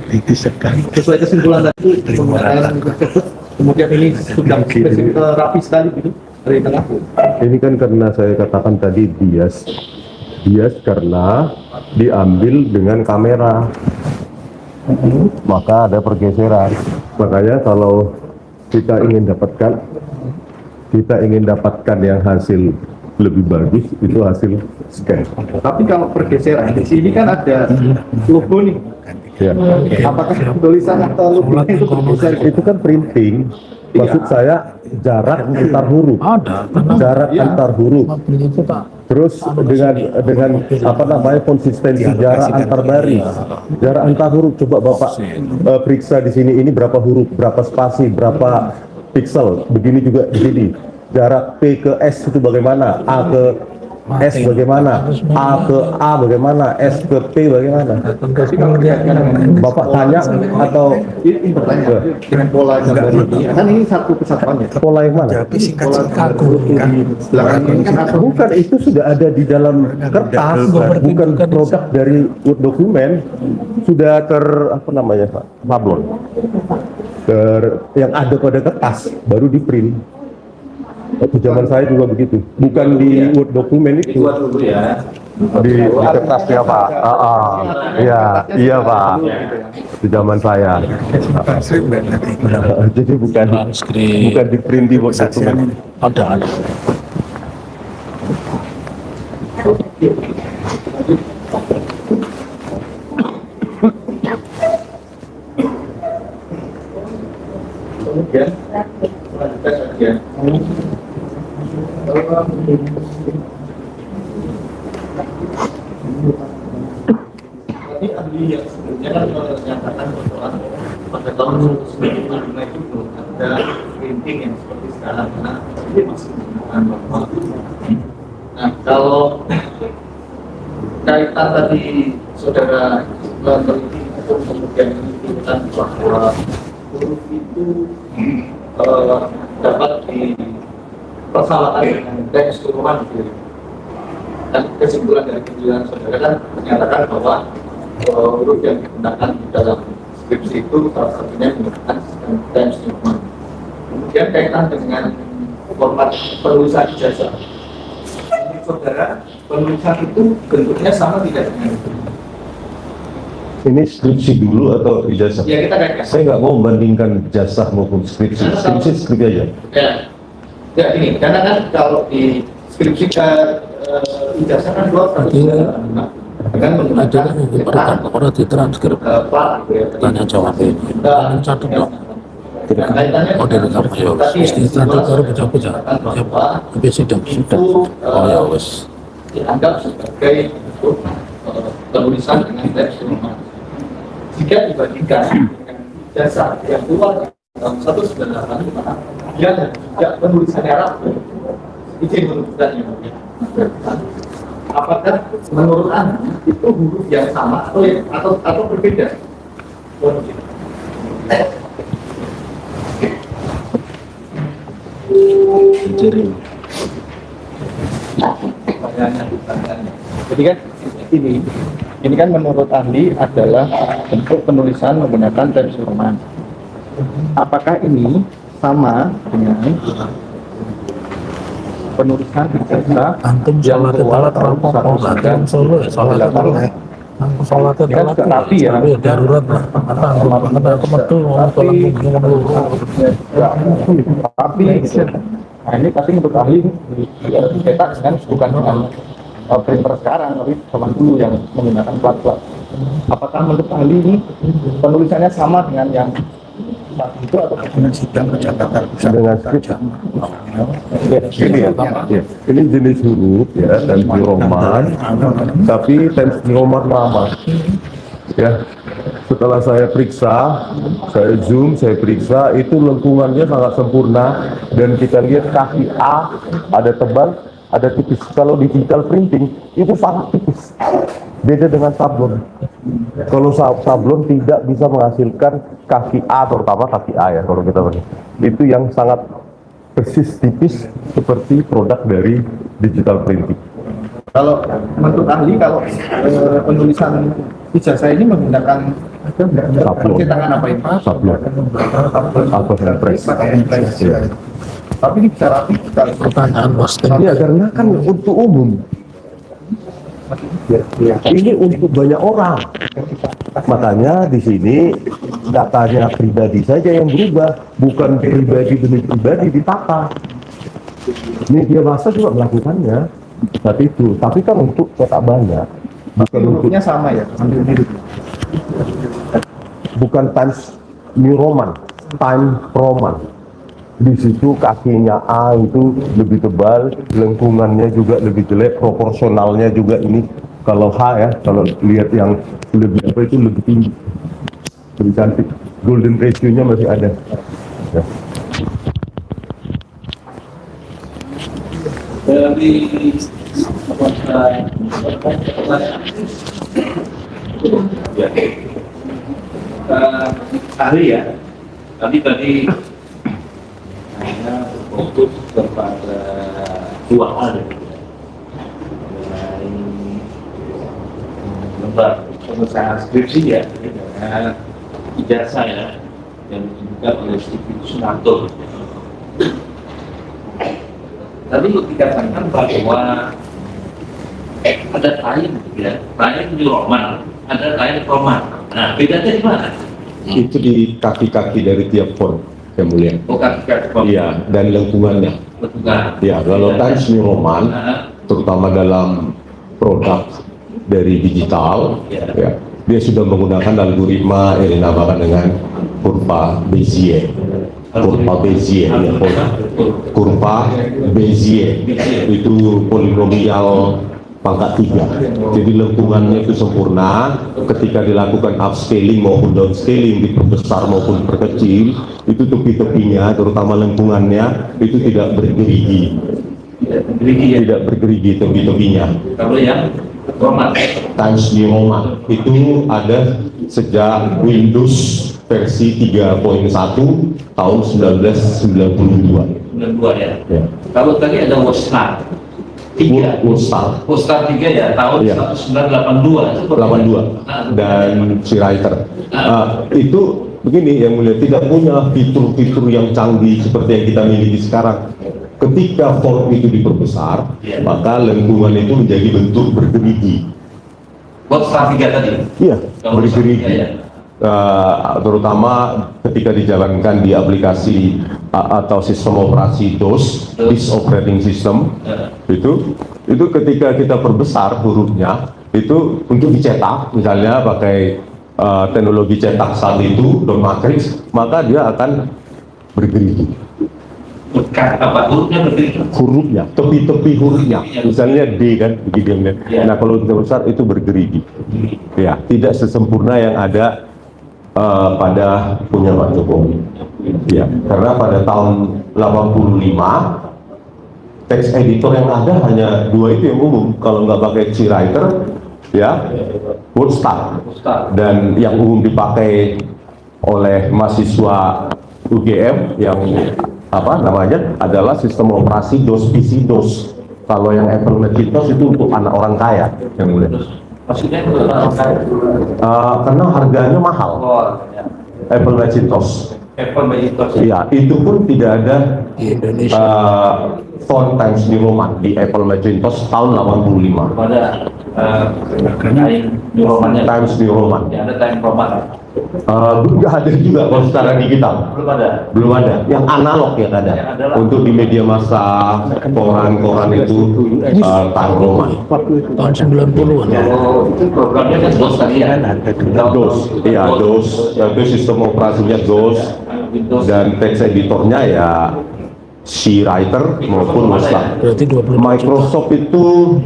sesuai kesimpulan tadi menggunakan Microsoft Word, kemudian ini sudah spesifik rapi sekali gitu dari tengah? Ini kan karena saya katakan tadi bias karena diambil dengan kamera, maka ada pergeseran. Makanya kalau kita ingin dapatkan yang hasil lebih bagus itu hasil scan. Tapi kalau pergeseran di sini kan ada logo nih. Ya. Apakah tulisan atau logo itu bergeser? Itu kan printing. Maksud saya jarak antar huruf. Ada. Jarak antar huruf. Itu Pak. Terus dengan apa namanya konsistensi jarak antar baris, jarak antar huruf. Coba Bapak periksa di sini ini berapa huruf, berapa spasi, berapa pixel. Begini juga di sini. Jarak P ke S itu bagaimana, A ke S bagaimana, A ke A bagaimana, S ke P bagaimana. Bapak tanya atau Ini bertanya dengan pola gambar ini, kan ini satu kesatuan ya. pola yang mana? Belakang ini kan ada Bukan, itu sudah ada di dalam kertas, bukan produk dari Word dokumen, sudah apa namanya Pak, sablon, yang ada pada kertas, baru di print. Waktu zaman saya juga begitu. Bukan di Word dokumen itu. Dibuat dulu ya. Di kertasnya Pak. Iya, iya Pak. Di zaman saya. Jadi bukan di print di Word dokumen. Ada. Kemudian lanjutkan bagian tadi ahli yang sebelumnya kan menyatakan bahwa pada tahun 1995 itu belum ada printing yang seperti sekarang karena ini masih menggunakan manual. Nah, kalau kaitan tadi saudara meneliti itu kemudian menunjukkan bahwa huruf itu dapat dipersalahkan dengan teks turunan gitu. Dan kesimpulan dari penjelasan saudara kan menyatakan bahwa huruf yang digunakan di dalam skripsi itu salah satunya menggunakan teks turunan. Kemudian kaitan dengan format penulisan ijazah. Menurut saudara, penulisan itu bentuknya sama tidak dengan itu? Ini skripsi dulu atau ijazah? Ya, kita kaitkan. Saya nggak mau membandingkan ijazah maupun skripsi. Skripsi aja. Ya, ya ini karena kan kalau di skripsi ijazah kan dua kan menggunakan orang di transkrip plat gitu ya. tanya jawab ini catat dong. Kaitannya Oh dari kamu ya wis dicatat baru baca habis sudah oh ya wis dianggap sebagai bentuk penulisan dengan teks turunan. Jika dibandingkan dengan ijazah yang keluar tahun 1998 dia tidak penulisannya rapi, izin menuliskannya. Apakah menurut Anda itu huruf yang sama atau berbeda? Jadi kan ini kan menurut ahli adalah bentuk penulisan menggunakan teks turunan. Apakah ini sama dengan penulisan ijazah antum yang sholat keluar tahun kan solo sholat aku sholat Ini kan juga rapi ya. darurat lah kata aku metu tapi nah ini pasti untuk ahli cetak kan bukan dengan printer sekarang tapi zaman dulu yang menggunakan plat-plat. Apakah menurut ahli ini penulisannya sama dengan yang saat itu atau dengan sidang kejabatan Dengan skripsi. Ini ya, ini jenis huruf ya dan Roman, tapi Times New Roman lama. Ya, setelah saya periksa, saya zoom, saya periksa, itu lengkungannya sangat sempurna dan kita lihat kaki A ada tebal, ada tipis. Kalau digital printing itu sangat tipis. Beda dengan sablon. Kalau sablon tidak bisa menghasilkan kaki A, terutama kaki A ya kalau kita pakai. Itu yang sangat persis tipis seperti produk dari digital printing. kalau menurut ahli kalau penulisan ijazah ini menggunakan Sablon. cetakan apa ini? Sablon. Alpha Press. Ya. Tapi ini bisa rapi sekali. pertanyaan bos Iya, karena kan untuk umum. Ini untuk banyak orang. Makanya di sini datanya pribadi saja yang berubah, bukan pribadi demi pribadi ditata. Media massa juga melakukannya saat itu, tapi kan untuk cetak banyak, bukan untuk, Hurufnya sama ya, ambil mirip. bukan Times New Roman, Time Roman. Di situ kakinya A itu lebih tebal, lengkungannya juga lebih jelek, proporsionalnya juga ini kalau H ya, kalau lihat yang lebih apa itu lebih tinggi, lebih cantik, golden ratio-nya masih ada. Ya. Dari ahli ya, tadi hanya berfokus kepada dua hal ya. Lembar pengusahaan skripsi ya, dengan ijazah ya, yang ditunjukkan oleh Steve Sunarto. Tadi dikatakan bahwa ada lain, ya, lain new Roman, ada lain Roman. Nah, bedanya di mana? Itu di kaki-kaki dari tiap font, yang mulia. Bukan Roman. Iya, dan lengkungannya. Bukan. Ya, kalau Times New Roman, terutama dalam produk dari digital, ya, dia sudah menggunakan algoritma yang dinamakan dengan kurva Bezier. Kurva Bezier, ya, kurva Bezier itu polinomial pangkat 3. Jadi lengkungannya itu sempurna. Ketika dilakukan upscaling maupun downscaling, diperbesar maupun diperkecil, itu tepi-tepinya, terutama lengkungannya itu tidak bergerigi. Tidak bergerigi tepi-tepinya. Kalau yang Roman, Times New Roman itu ada sejak Windows versi 3.1 tahun 1992. 92 ya. Ya. Kalau tadi ada Wostar 3. Wostar 3 ya, tahun Iya. 1982. 82 dan si writer itu begini, yang mulia, tidak punya fitur-fitur yang canggih seperti yang kita miliki sekarang. Ketika font itu diperbesar, maka lengkungan itu menjadi bentuk bergerigi. Wostar 3 tadi. Iya, Kalau bergerigi. Wostar 3 ya. Terutama ketika dijalankan di aplikasi atau sistem operasi DOS, disk operating system, itu ketika kita perbesar hurufnya itu untuk dicetak, misalnya pakai teknologi cetak saat itu dot matrix, maka dia akan bergerigi. Bukan apa hurufnya bergerigi. Hurufnya, tepi-tepi hurufnya, misalnya D kan, begitu ya. Nah, kalau kita besar itu bergerigi. Ya, tidak sesempurna yang ada pada punya Pak Jokowi. Ya, karena pada tahun 85 text editor yang ada hanya 2 itu yang umum. Kalau nggak pakai CWriter, ya, WordStar. Dan yang umum dipakai oleh mahasiswa UGM yang apa namanya adalah sistem operasi DOS PC DOS. Kalau yang Apple Macintosh itu untuk anak orang kaya yang mulia. Maksudnya itu orang kaya. Karena harganya mahal. Oh, ya. Apple Macintosh. Apple Macintosh. Iya, itu pun tidak ada Di Indonesia. font Times New Roman di Apple Macintosh tahun 85. Pada lain new Romannya. Times New Roman. Ya, ada time Roman. Nggak ada juga kalau secara digital. Belum ada. Belum ada. Yang analog yang ada. Untuk di media massa, koran-koran itu Time Roman. Tahun 90-an. Oh, itu programnya kan DOS tadi ya. DOS, iya DOS. Itu sistem operasinya DOS. Windows. Dan text editornya ya CWriter maupun WordStar. Berarti 20. Microsoft itu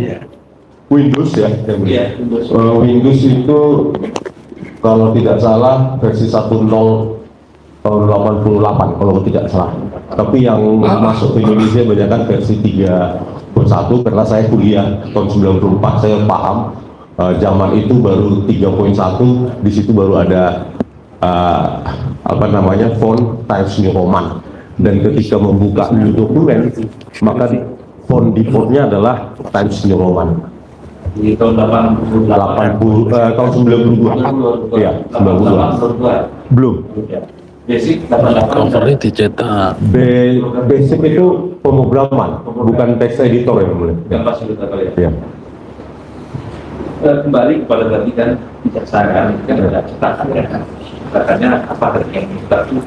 Windows ya. Iya, Windows. Windows itu kalau tidak salah versi 10 tahun 88 kalau tidak salah. Tapi yang masuk ke Indonesia banyak kan versi 3.1 karena saya kuliah tahun 94, saya paham zaman itu baru 3.1, di situ baru ada apa namanya font Times New Roman. Dan ketika membuka new dokumen, maka font defaultnya adalah Times New Roman. Di tahun 80 tahun 92. Iya, 92. Belum. Basic 88. Covernya dicetak. Basic itu pemrograman, bukan text editor yang mulai. Yang pasti kita tahu ya. Ya. Kembali kepada tadi kan bijaksana kan ada cetakan ya. Cetakannya apa tadi yang kita tuh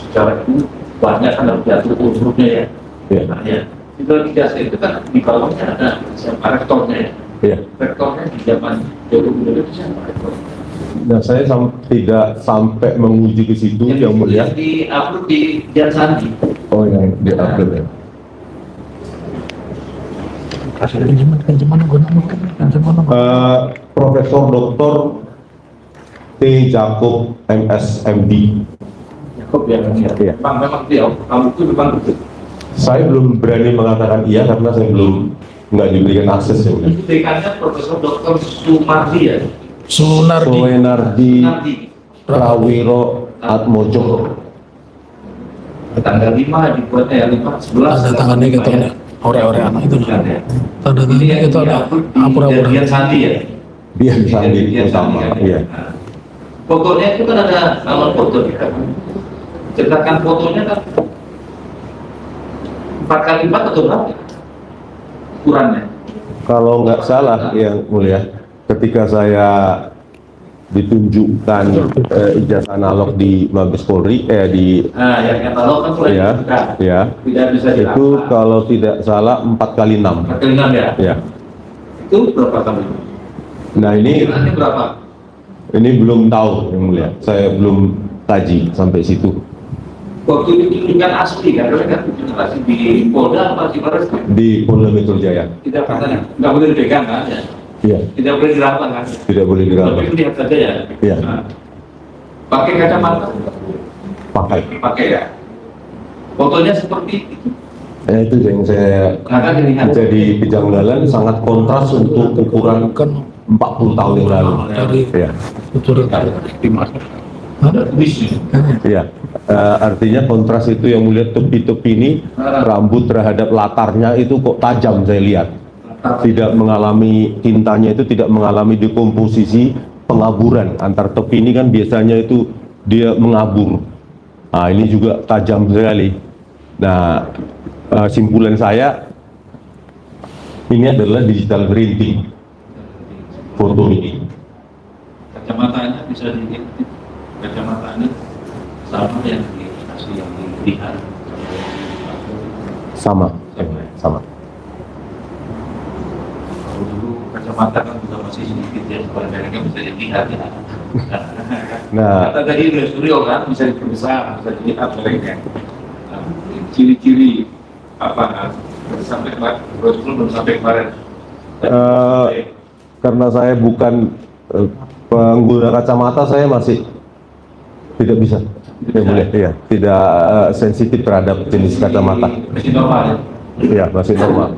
secara itu banyak kan harus diatur hurufnya ya. Iya. Nah, ya. Di dalam ijazah itu kan di bawahnya ada siapa rektornya ya. Iya. Rektornya di zaman Jokowi dulu siapa rektornya? Nah, saya tidak sampai menguji ke situ yang mulia. Yang di upload di Dian Sandi. Oh, yang di upload ya. Profesor Dr. T. Jacob MSMD. Jakob ya, Iya. memang dia, kamu itu memang betul. Saya belum berani mengatakan iya karena saya belum nggak diberikan akses ya. Itu dekannya Profesor Dr. Sumardi ya. Sunardi. Soenardi Sumardi. Prawiro Atmojo. Tanggal 5 dibuatnya ya 5/11. Ada tangannya gitu ya. Ore-ore anak itu. Tanda tangannya gitu ada apura-apura. Dian Sandi ya. Dia Sandi Dian utama. Sandi, Iya. Nah, fotonya itu kan ada nomor foto di kan. Cetakan fotonya kan 4x4 atau berapa? ukurannya. Kalau nggak salah yang mulia, ketika saya ditunjukkan ijazah analog di Mabes Polri, di Nah, yang analog kan mulai ya, dibuka. ya, Tidak bisa itu diraba. kalau tidak salah 4x6. Perkelingan ya. Ya. Itu berapa kali? Nah Ukurannya berapa? ini belum tahu yang mulia, saya belum kaji sampai situ. Waktu itu kan asli kan, kan asli di Polda apa di Polres? Di Polda Metro Jaya. Tidak pernah, nggak boleh dipegang kan? Ya. Iya, Tidak boleh diraba kan? tidak boleh dirawat. Tapi lihat saja ya. Iya. Nah, pakai kacamata? Pakai. Pakai ya. Fotonya seperti itu. Ya, itu yang saya Nah, kan dilihat. jadi kejanggalan sangat kontras untuk ukuran Kan 40 tahun yang lalu. dari Iya. tutur Ada tulis. Iya. Artinya kontras itu yang melihat tepi-tepi ini rambut terhadap latarnya itu kok tajam saya lihat. Tidak mengalami tintanya itu tidak mengalami dekomposisi pengaburan antar tepi ini kan biasanya itu dia mengabur. Nah, ini juga tajam sekali. Nah, simpulan saya ini adalah digital printing foto ini. Kacamatanya bisa dilihat. Kacamatanya sama yang dikasih yang dilihat. Sama. Sama. Kalau dulu kacamata kan juga masih sedikit ya, kalau mereka bisa dilihat ya. Nah, Kata tadi Suryo kan bisa diperbesar, bisa dilihat mereka. Nah, ciri-ciri apa sampai terus belum sampai kemarin. karena saya bukan pengguna kacamata, saya masih tidak bisa. Ya, boleh, iya. Tidak sensitif terhadap jenis kacamata. Masih normal ya. Iya, masih normal.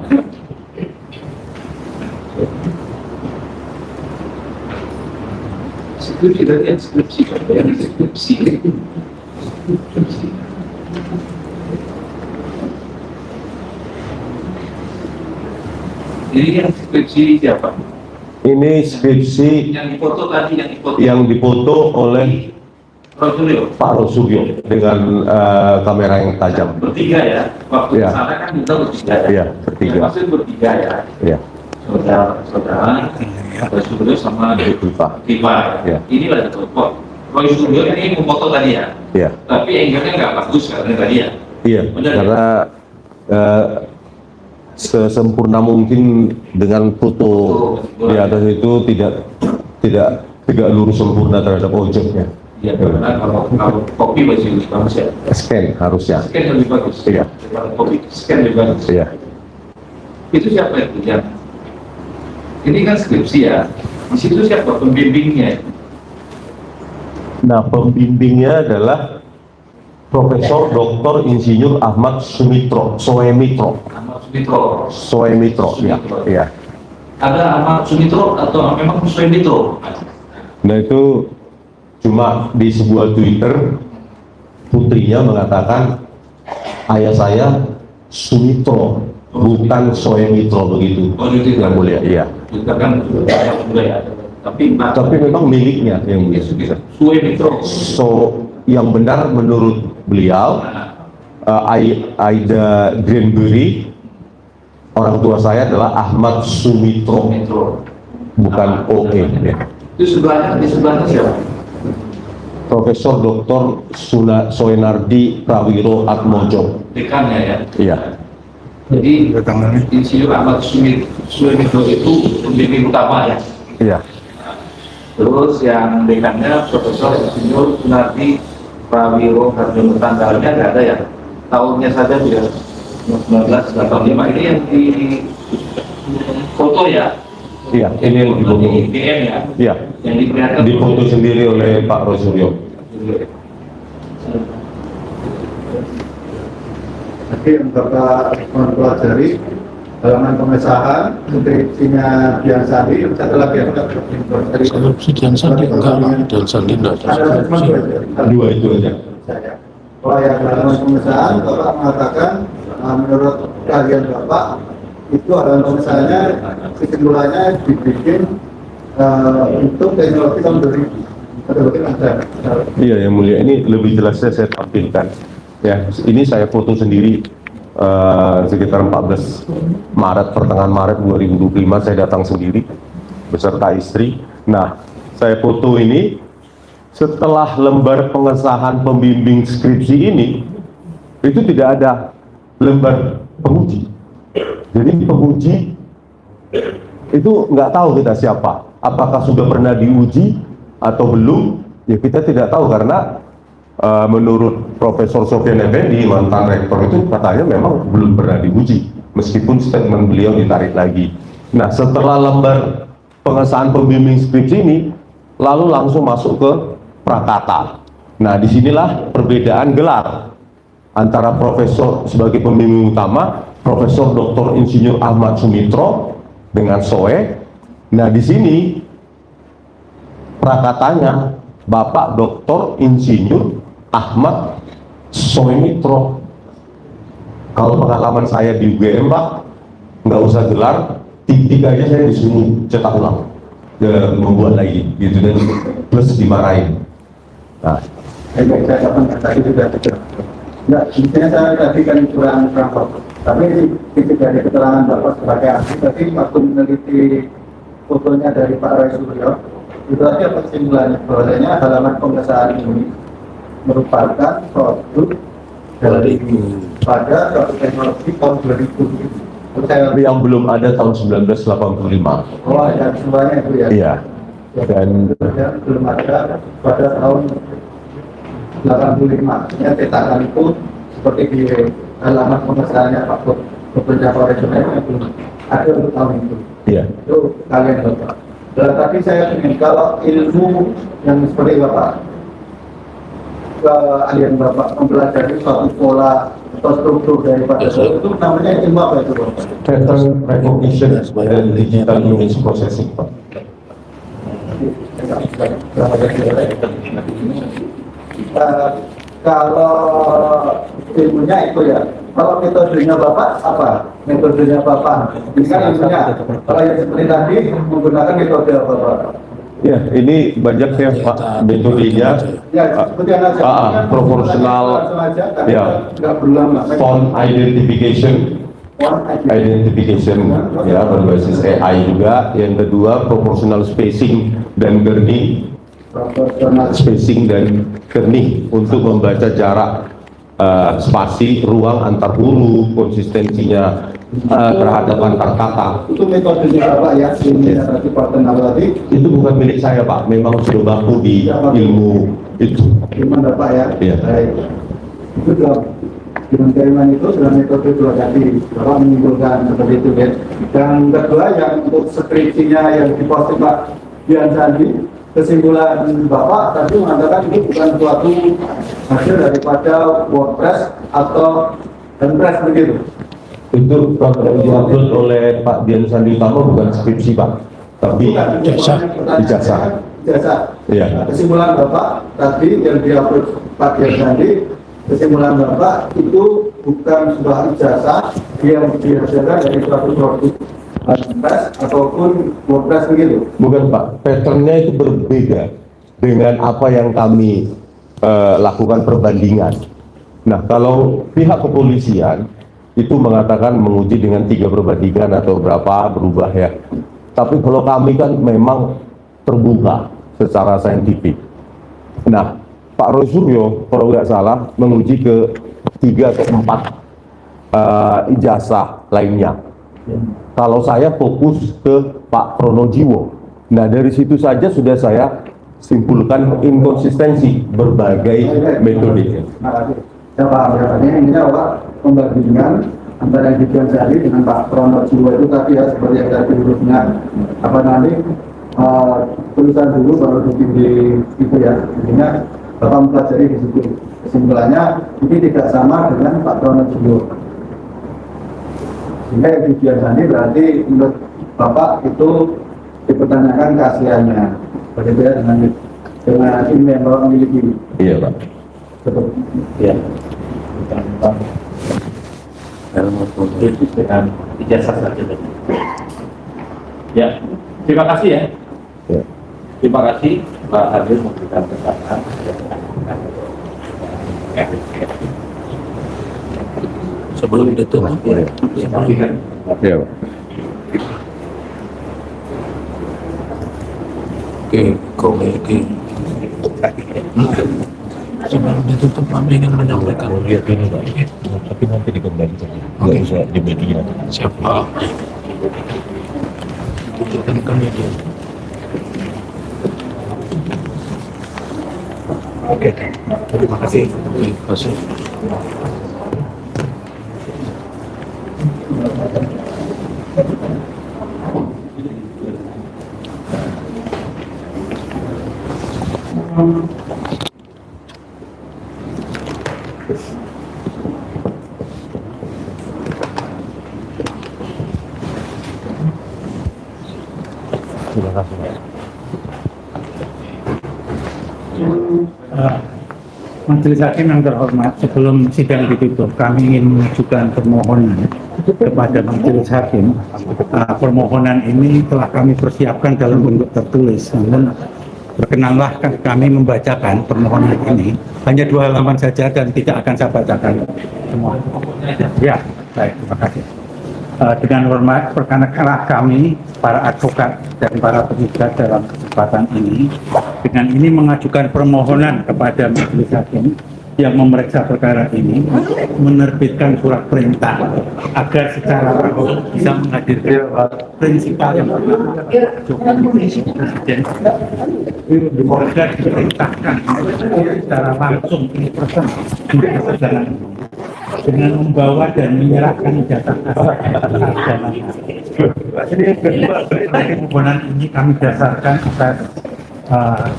Skripsi tadi yang skripsi, yang skripsi. Ini yang skripsi siapa? Ini skripsi Yang difoto tadi, yang difoto. yang difoto oleh Prof. Suryo. Pak Rosuryo dengan kamera yang tajam. Bertiga ya. Waktu Iya. kesana kan kita bertiga ya. Iya, bertiga. Maksud bertiga ya. Iya, Saudara, Roy Suryo sama Viva. Viva. Iya. Inilah yang foto. Roy Suryo ini memfoto tadi ya. Iya, Tapi angle-nya nggak bagus karena tadi ya. iya. Benar, Karena sesempurna mungkin dengan foto di atas itu tidak lurus sempurna terhadap objeknya. Ya, karena kalau kopi masih bagus ya. Scan harusnya. Scan lebih bagus. Iya. Daripada kopi, scan lebih bagus. Iya. Itu siapa itu yang? Ini kan skripsi ya. Di situ siapa pembimbingnya? Nah, pembimbingnya adalah Profesor Dr. Insinyur Ahmad Sumitro, Soemitro. Ahmad Sumitro. Soemitro, ya. Iya. Ada Ahmad Sumitro atau memang Sumitro? Nah, itu cuma di sebuah Twitter putrinya mengatakan ayah saya Sumitro, bukan Soemitro begitu. Oh, itu Yang mulia, iya. Kita kan sudah ya. Tapi memang miliknya yang mulia. Sumitro. So, yang benar menurut beliau, Aida Granberry, orang tua saya adalah Ahmad Sumitro, Sumitro. bukan OE. Ya. Itu sebelahnya, di sebelahnya siapa? Profesor Dr. Soenardi Prawiro Atmojo. Dekannya ya. Iya. Jadi Insinyur Ahmad Sumitro itu pembimbing utama ya. Iya. Terus yang dekannya Profesor Insinyur Sunardi Prawiro Harjono, tanggalnya nggak ada ya, tahunnya saja tidak. 1985 ini yang di foto ya. Iya, ini yang Foto di difoto. DM ya, Iya. yang diperlihatkan Difoto sendiri oleh Pak Rosuryo. Jadi yang Bapak mempelajari halaman pemesahan, skripsinya Dian Sandi, satu lagi yang mempelajari skripsi Dian Sandi enggak lah, Dian Sandi enggak ada skripsi. Dua itu aja. Kalau yang halaman pemesahan, Bapak mengatakan menurut kajian Bapak itu halaman pemesahannya kesimpulannya dibikin untuk teknologi tahun 2000. Ada mungkin ada. Iya, yang mulia, ini lebih jelasnya saya tampilkan. Ya, ini saya foto sendiri sekitar 14 Maret, pertengahan Maret 2025 saya datang sendiri beserta istri. Nah, saya foto ini setelah lembar pengesahan pembimbing skripsi ini, itu tidak ada lembar penguji. Jadi penguji itu nggak tahu kita siapa, apakah sudah pernah diuji atau belum, ya kita tidak tahu karena menurut Profesor Sofyan Effendi, mantan rektor itu katanya memang belum pernah diuji, meskipun statement beliau ditarik lagi. Nah, setelah lembar pengesahan pembimbing skripsi ini, lalu langsung masuk ke prakata. Nah, disinilah perbedaan gelar antara profesor sebagai pembimbing utama, Profesor Dr. Insinyur Ahmad Sumitro dengan SOE. Nah, di sini prakatanya Bapak Dr. Insinyur Ahmad Sumitro. Kalau pengalaman saya di UGM, Pak, nggak usah gelar, titik aja saya disuruh cetak ulang, membuat lagi, gitu, dan plus dimarahin. Nah, saya kapan tadi juga enggak, misalnya saya tadi kan kurang fokus, tapi titik dari keterangan Bapak sebagai ahli tadi waktu meneliti fotonya dari Pak Roy Suryo, itu aja kesimpulannya bahwasanya halaman pengesahan ini merupakan produk dari pada suatu teknologi tahun 2000. yang belum ada tahun 1985. Oh, ada semuanya itu ya? Iya. Dan belum ada pada tahun 85. Ya, cetakan itu seperti di halaman pengesahannya Pak Gubernur Korespondennya belum ada untuk tahun itu. iya. Itu kalian Bapak. Dan tadi saya ingin kalau ilmu yang seperti Bapak keahlian Bapak mempelajari suatu pola atau struktur daripada itu namanya ilmu apa itu Bapak? Pattern recognition dan digital image processing, Pak. Kalau ilmunya itu ya, kalau metodenya Bapak apa? Metodenya Bapak, ini kan ilmunya. Kalau yang seperti tadi menggunakan metode apa Bapak? Ya, ini banyak ya Pak metodenya. Ya, seperti yang aja. Proporsional, ya, nggak berlama. font identification, ya, berbasis AI juga. Yang kedua proportional spacing dan kerning, spacing dan kerning untuk membaca jarak spasi ruang antar huruf, konsistensinya terhadap antar kata. Itu metodenya Bapak ya, ini tadi partner tadi. Itu bukan milik saya Pak, memang sudah baku di ilmu itu. Gimana Bapak ya? Iya. Baik. Itu dengan kiriman itu sudah metode dua tadi, Bapak menyimpulkan seperti itu ya. Dan kedua yang untuk skripsinya yang diposting Pak Dian Sandi, kesimpulan Bapak tadi mengatakan ini bukan suatu hasil daripada WordPress atau WordPress begitu. Itu yang diupload oleh Pak Dian Sandi Utama bukan skripsi Pak, tapi ijazah. Iya. Kesimpulan Bapak tadi yang diupload Pak Dian Sandi, kesimpulan Bapak itu bukan sebuah ijazah yang dihasilkan dari suatu produk WordPress ataupun WordPress begitu. Bukan Pak, patternnya itu berbeda dengan apa yang kami lakukan perbandingan. Nah, kalau pihak kepolisian itu mengatakan menguji dengan 3 perbandingan atau berapa berubah ya. Tapi kalau kami kan memang terbuka secara saintifik. Nah, Pak Roy Suryo kalau nggak salah menguji ke 3 atau 4 ijazah lainnya. Kalau saya fokus ke Pak Pronojiwo. Nah, dari situ saja sudah saya simpulkan inkonsistensi berbagai metode. Ya Pak, ini Pak membandingkan antara yang Dian Sandi dengan Pak Pronojiwo itu tadi ya, seperti yang tadi hurufnya apa nanti tulisan dulu baru bikin di itu ya. Intinya Bapak mempelajari di situ. Kesimpulannya ini tidak sama dengan Pak Pronojiwo. Sehingga yang Dian Sandi berarti menurut Bapak itu dipertanyakan keasliannya. Berbeda dengan ilmu yang Bapak miliki. Iya Pak. Betul. Ya, tentang ilmu publik dengan ijazah saja. Ya, terima kasih ya. Ya. Terima kasih Pak Hadir memberikan keterangan. Sebelum ditutup. Ya, Pak. Oke, komedi. Sebelum ditutup kami ingin menyampaikan. Lihat ini Pak, tapi nanti dikembalikan. Oke. Nggak usah di media. Siapa? Bukan komedi. Oke, terima kasih. Terima kasih. Terima kasih Pak. Majelis Hakim yang terhormat, sebelum sidang ditutup, kami ingin mengajukan permohonan kepada Majelis Hakim. Permohonan ini telah kami persiapkan dalam bentuk tertulis, namun berkenanlah kami membacakan permohonan ini. Hanya 2 halaman saja dan tidak akan saya bacakan semua. Ya, baik, terima kasih. Dengan hormat, perkenankanlah kami, para advokat dan para pengugat dalam kesempatan ini, dengan ini mengajukan permohonan kepada Majelis Hakim yang memeriksa perkara ini, menerbitkan surat perintah agar secara langsung bisa menghadirkan prinsipal yang bernama Jokowi Presiden, agar diperintahkan secara langsung ini proses di persidangan dengan membawa dan menyerahkan ijazah permohonan ini kami dasarkan atas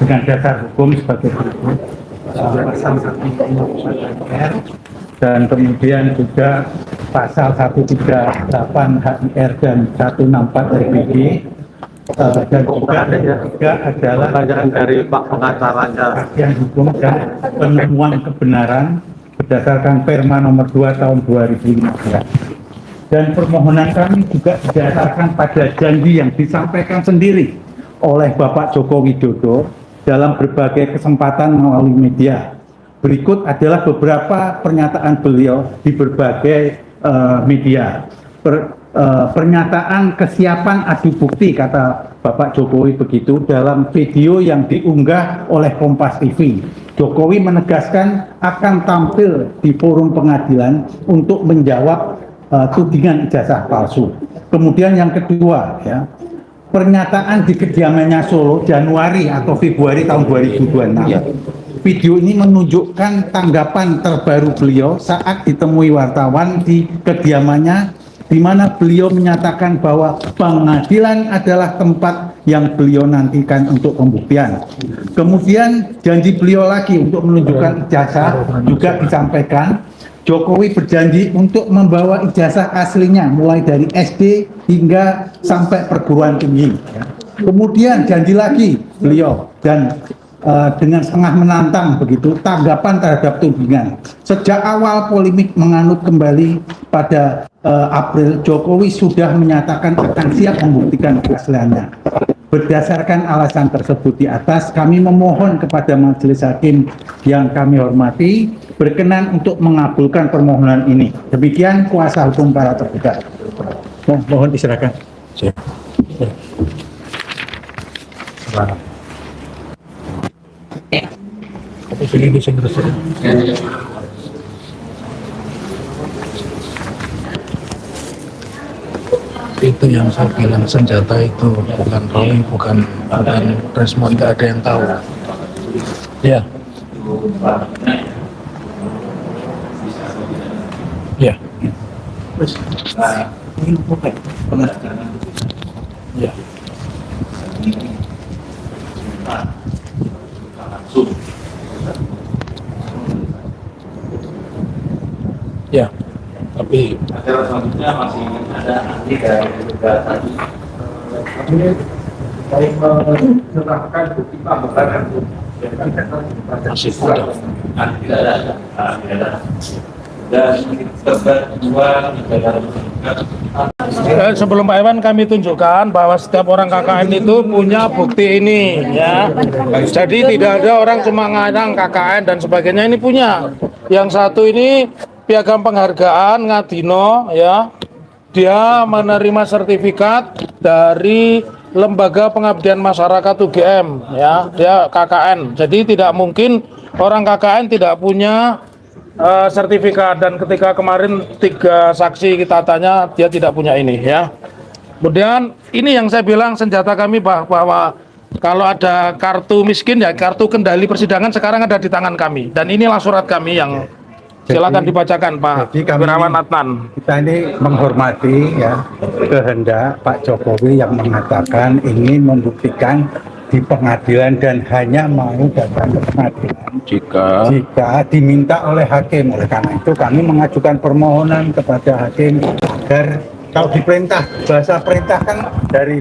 dengan dasar hukum sebagai berikut, pasal 158 dan kemudian juga pasal 138 HIR dan 164 RBG, dan juga adalah dari Pak pengacaranya yang hukum dan penemuan kebenaran berdasarkan Perma nomor 2 tahun 2015. Dan permohonan kami juga didasarkan pada janji yang disampaikan sendiri oleh Bapak Joko Widodo dalam berbagai kesempatan melalui media. Berikut adalah beberapa pernyataan beliau di berbagai media. Pernyataan kesiapan adu bukti, kata Bapak Jokowi begitu dalam video yang diunggah oleh Kompas TV. Jokowi menegaskan akan tampil di forum pengadilan untuk menjawab tudingan ijazah palsu. Kemudian yang kedua, ya, pernyataan di kediamannya Solo Januari atau Februari tahun 2026. Video ini menunjukkan tanggapan terbaru beliau saat ditemui wartawan di kediamannya, di mana beliau menyatakan bahwa pengadilan adalah tempat yang beliau nantikan untuk pembuktian. Kemudian janji beliau lagi untuk menunjukkan ijazah juga disampaikan. Jokowi berjanji untuk membawa ijazah aslinya mulai dari SD hingga sampai perguruan tinggi. Kemudian janji lagi beliau dan dengan setengah menantang begitu tanggapan terhadap tudingan. Sejak awal polemik menganut kembali pada April, Jokowi sudah menyatakan akan siap membuktikan keasliannya. Berdasarkan alasan tersebut di atas, kami memohon kepada Majelis Hakim yang kami hormati berkenan untuk mengabulkan permohonan ini. Demikian kuasa hukum para tergugat. Mohon diserahkan. Itu yang saya bilang, senjata itu bukan rolling, bukan respon, tidak ada yang tahu. Ya. Ya. Ya. Ya. Tapi acara selanjutnya masih ada ahli dari juga tadi. Kami menyerahkan bukti pembegaran masih kurang. tidak ada. Dan terbat dua tidak ada. Sebelum Pak Iwan, kami tunjukkan bahwa setiap orang KKN itu punya bukti ini, ya. Jadi tidak ada orang cuma ngadang KKN dan sebagainya, ini punya. Yang satu ini piagam penghargaan Ngadino ya. Dia menerima sertifikat dari Lembaga Pengabdian Masyarakat UGM ya, dia KKN. Jadi tidak mungkin orang KKN tidak punya sertifikat, dan ketika kemarin 3 saksi kita tanya dia tidak punya ini ya. Kemudian ini yang saya bilang senjata kami bahwa kalau ada kartu miskin ya, kartu kendali persidangan sekarang ada di tangan kami, dan inilah surat kami yang silakan dibacakan Pak Wirawan Adnan. Kita ini menghormati ya kehendak Pak Jokowi yang mengatakan ingin membuktikan di pengadilan dan hanya mau datang ke pengadilan jika diminta oleh hakim. Oleh karena itu kami mengajukan permohonan kepada hakim agar kalau diperintah, bahasa perintah kan dari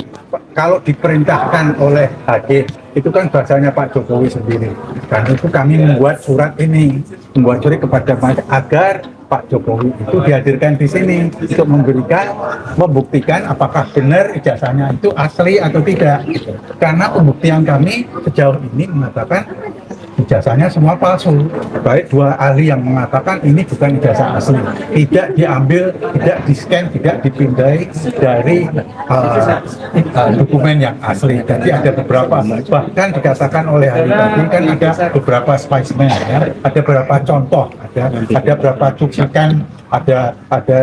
kalau diperintahkan oleh hakim itu kan bahasanya Pak Jokowi sendiri. Dan itu kami membuat surat ini, membuat surat kepada agar Pak Jokowi itu dihadirkan di sini untuk membuktikan apakah benar ijazahnya itu asli atau tidak. Karena pembuktian kami sejauh ini mengatakan ijazahnya semua palsu. Baik 2 ahli yang mengatakan ini bukan ijazah asli, tidak diambil, tidak di-scan, tidak dipindai dari dokumen yang asli. Jadi ada beberapa, bahkan dikatakan oleh ahli tadi kan ada beberapa spesimen ya, ada beberapa contoh, ada beberapa cuplikan, ada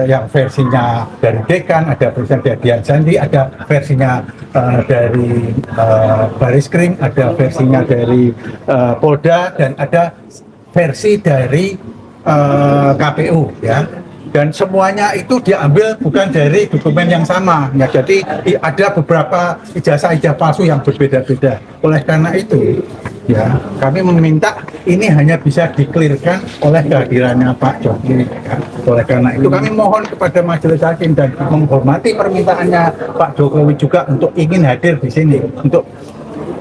yang versinya dari dekan, ada versinya dari Dian Sandi, ada versinya dari Baris Krim, ada versinya dari Polda, dan ada versi dari KPU ya. Dan semuanya itu diambil bukan dari dokumen yang sama ya, jadi ada beberapa ijazah palsu yang berbeda-beda. Oleh karena itu ya, kami meminta ini hanya bisa diklirkan oleh kehadirannya Pak Jokowi ya. Oleh karena itu kami mohon kepada majelis hakim dan menghormati permintaannya Pak Jokowi juga untuk ingin hadir di sini, untuk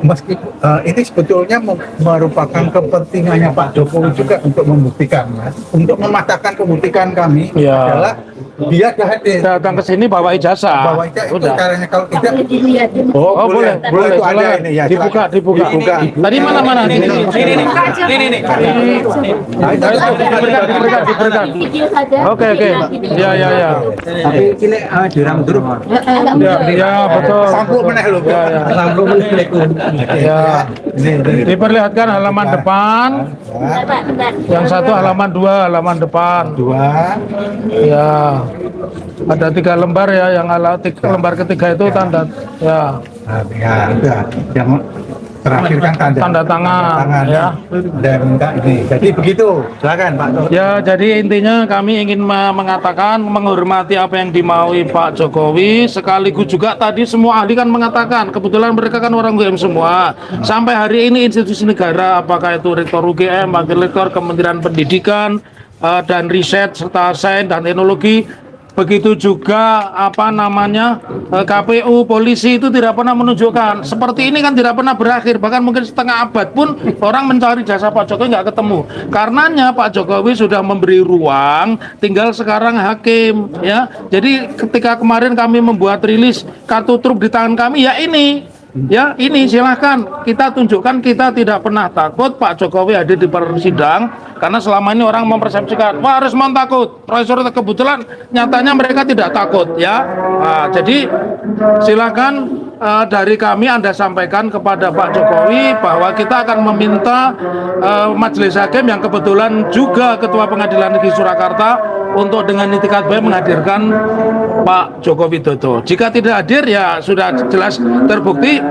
meski ini sebetulnya merupakan kepentingannya Pak Jokowi juga untuk membuktikan ya, untuk mematahkan pembuktian kami Ya. adalah dia Datang ke sini bawa ijazah. bahwa itu Udah. caranya, kalau tidak Oh, boleh, itu ada silakan. ini ya, dibuka. Tadi mana? Ini. Diberikan. Oke. Ya. Tapi ini dirang dulu. Ya, betul. Sampo meneh lho. Ya. Lampu meneh. Ya. Diperlihatkan halaman depan. Yang satu halaman 2, halaman depan. 2 Ya. Ada 3 lembar ya, yang lembar ketiga itu tanda ya. yang terakhir kan Tanda tangan ya. Dan minta ini. Jadi begitu. Silakan Pak. Ya, jadi intinya kami ingin mengatakan menghormati apa yang dimaui Pak Jokowi, sekaligus juga tadi semua ahli kan mengatakan, kebetulan mereka kan orang UGM semua. Sampai hari ini institusi negara, apakah itu Rektor UGM, Wakil Rektor, Kementerian Pendidikan dan Riset serta Sains dan Teknologi, begitu juga KPU, polisi itu tidak pernah menunjukkan. Seperti ini kan tidak pernah berakhir, bahkan mungkin setengah abad pun orang mencari jasa Pak Jokowi nggak ketemu. Karenanya Pak Jokowi sudah memberi ruang, tinggal sekarang hakim ya. Jadi ketika kemarin kami membuat rilis kartu truf di tangan kami, ya ini silahkan kita tunjukkan, kita tidak pernah takut Pak Jokowi hadir di persidang, karena selama ini orang mempersepsikan wah Rismon takut, Profesor kebetulan nyatanya mereka tidak takut ya. Jadi silakan dari kami Anda sampaikan kepada Pak Jokowi bahwa kita akan meminta majelis hakim yang kebetulan juga Ketua Pengadilan Negeri Surakarta untuk dengan itikat baik menghadirkan Pak Joko Widodo. Jika tidak hadir ya sudah jelas terbukti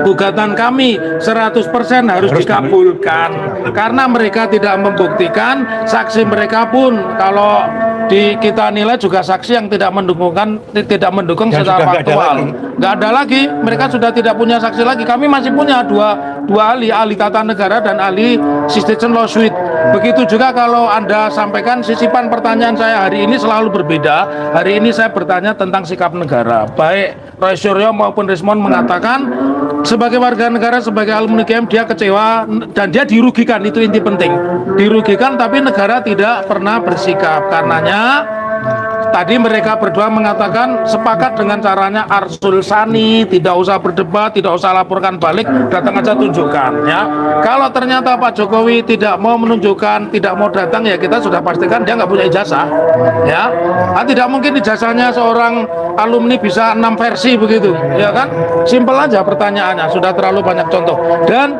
gugatan kami 100% harus dikabulkan, karena mereka tidak membuktikan, saksi mereka pun kalau kita nilai juga saksi yang tidak mendukung secara faktual. Nggak ada lagi, mereka sudah tidak punya saksi lagi. Kami masih punya dua ahli tata negara dan ahli citizen law suite. Begitu juga kalau Anda sampaikan sisipan pertanyaan saya hari ini selalu berbeda. Hari ini saya bertanya tentang sikap negara. Baik Roy Suryo maupun Rismon mengatakan sebagai warga negara, sebagai alumni UGM dia kecewa dan dia dirugikan, itu inti penting. Dirugikan tapi negara tidak pernah bersikap. Karenanya tadi mereka berdua mengatakan sepakat dengan caranya Arsul Sani, tidak usah berdebat, tidak usah laporkan balik, datang aja tunjukkan ya. Kalau ternyata Pak Jokowi tidak mau menunjukkan, tidak mau datang, ya kita sudah pastikan dia nggak punya ijazah ya. Tidak mungkin ijazahnya seorang alumni bisa 6 versi begitu ya kan. Simpel aja pertanyaannya, sudah terlalu banyak contoh. Dan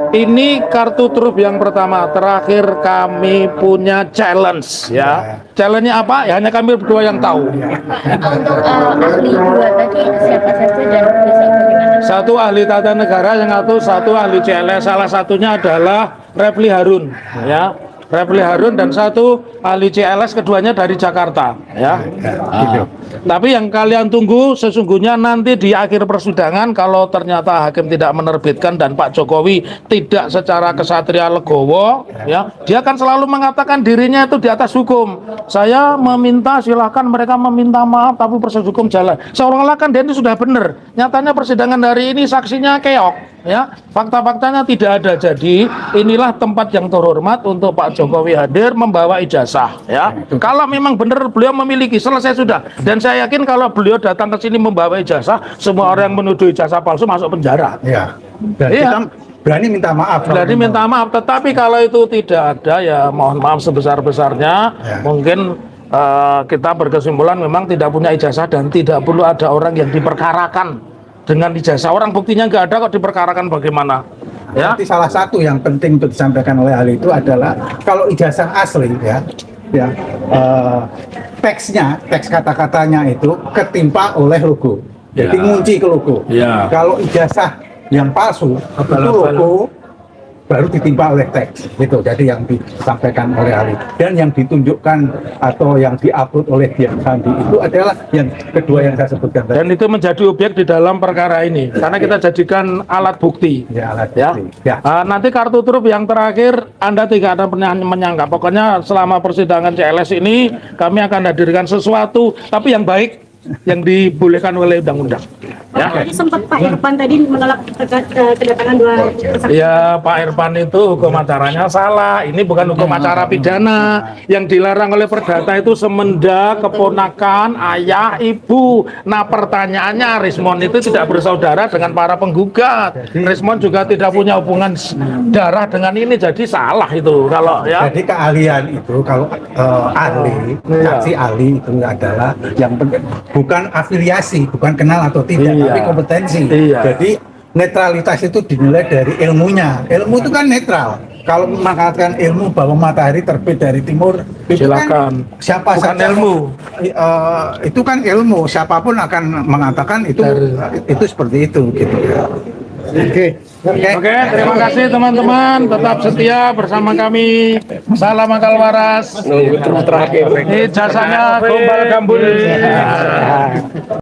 ini kartu truf yang pertama. Terakhir kami punya challenge ya. Challenge-nya apa? Ya hanya kami berdua yang tahu. Untuk ahli dua tadi siapa saja dan bisa bagaimana? Satu ahli tata negara, yang satu ahli CLS. Salah satunya adalah Refli Harun ya. Refli Harun dan satu ahli CLS, keduanya dari Jakarta ya. Tapi yang kalian tunggu sesungguhnya nanti di akhir persidangan, kalau ternyata hakim tidak menerbitkan dan Pak Jokowi tidak secara kesatria legowo ya, dia akan selalu mengatakan dirinya itu di atas hukum. Saya meminta, silahkan mereka meminta maaf, tapi proses hukum jalan. Seolah-olah kan dia ini sudah benar. Nyatanya persidangan hari ini saksinya keok ya, fakta-faktanya tidak ada. Jadi inilah tempat yang terhormat untuk Pak Jokowi hadir membawa ijazah ya. Kalau memang benar beliau memiliki, selesai sudah. Dan saya yakin kalau beliau datang ke sini membawa ijazah, semua orang yang menuduh ijazah palsu masuk penjara. Ya. Dan Iya. kita berani minta maaf. Berani minta maaf. Tetapi kalau itu tidak ada, ya mohon maaf sebesar-besarnya. Ya. Mungkin kita berkesimpulan memang tidak punya ijazah dan tidak perlu ada orang yang diperkarakan dengan ijazah. Orang buktinya nggak ada kok diperkarakan bagaimana? Ya. Nanti salah satu yang penting untuk disampaikan oleh ahli itu adalah kalau ijazah asli teksnya, teks kata-katanya itu ketimpa oleh logo. Jadi Ya. ngunci ke logo. Ya. Kalau ijazah yang palsu itu logo baru ditimpa oleh teks gitu. Jadi yang disampaikan oleh ahli dan yang ditunjukkan atau yang diupload oleh Dian Sandi itu adalah yang kedua yang saya sebutkan tadi. Dan itu menjadi objek di dalam perkara ini karena kita jadikan alat bukti. Ya, alat Ya. bukti. Ya. Nanti kartu truf yang terakhir Anda tidak ada menyangka. Pokoknya selama persidangan CLS ini kami akan hadirkan sesuatu tapi yang baik, yang dibolehkan oleh undang-undang. Ya. Tadi sempat Pak Irfan tadi menolak kedatangan dua tersangka. Ya, Pak Irfan itu hukum acaranya salah. Ini bukan hukum acara pidana. Yang dilarang oleh perdata itu semenda, keponakan, ayah, ibu. Nah, pertanyaannya Rismon itu tidak bersaudara dengan para penggugat. Rismon juga tidak punya hubungan darah dengan ini, jadi salah itu kalau ya. Jadi keahlian itu kalau ahli, saksi ahli itu adalah yang penting bukan afiliasi, bukan kenal atau tidak, Iya. tapi kompetensi. Iya. Jadi netralitas itu dinilai dari ilmunya. Ilmu itu kan netral. Kalau mengatakan ilmu bahwa matahari terbit dari timur, itu Silakan. kan siapa Bukan saja ilmu. Itu kan ilmu. Siapapun akan mengatakan itu seperti itu, gitu. Oke. Oke, terima kasih teman-teman. Tetap setia bersama kami. Salam akal waras. Ijazahnya gombal gambul.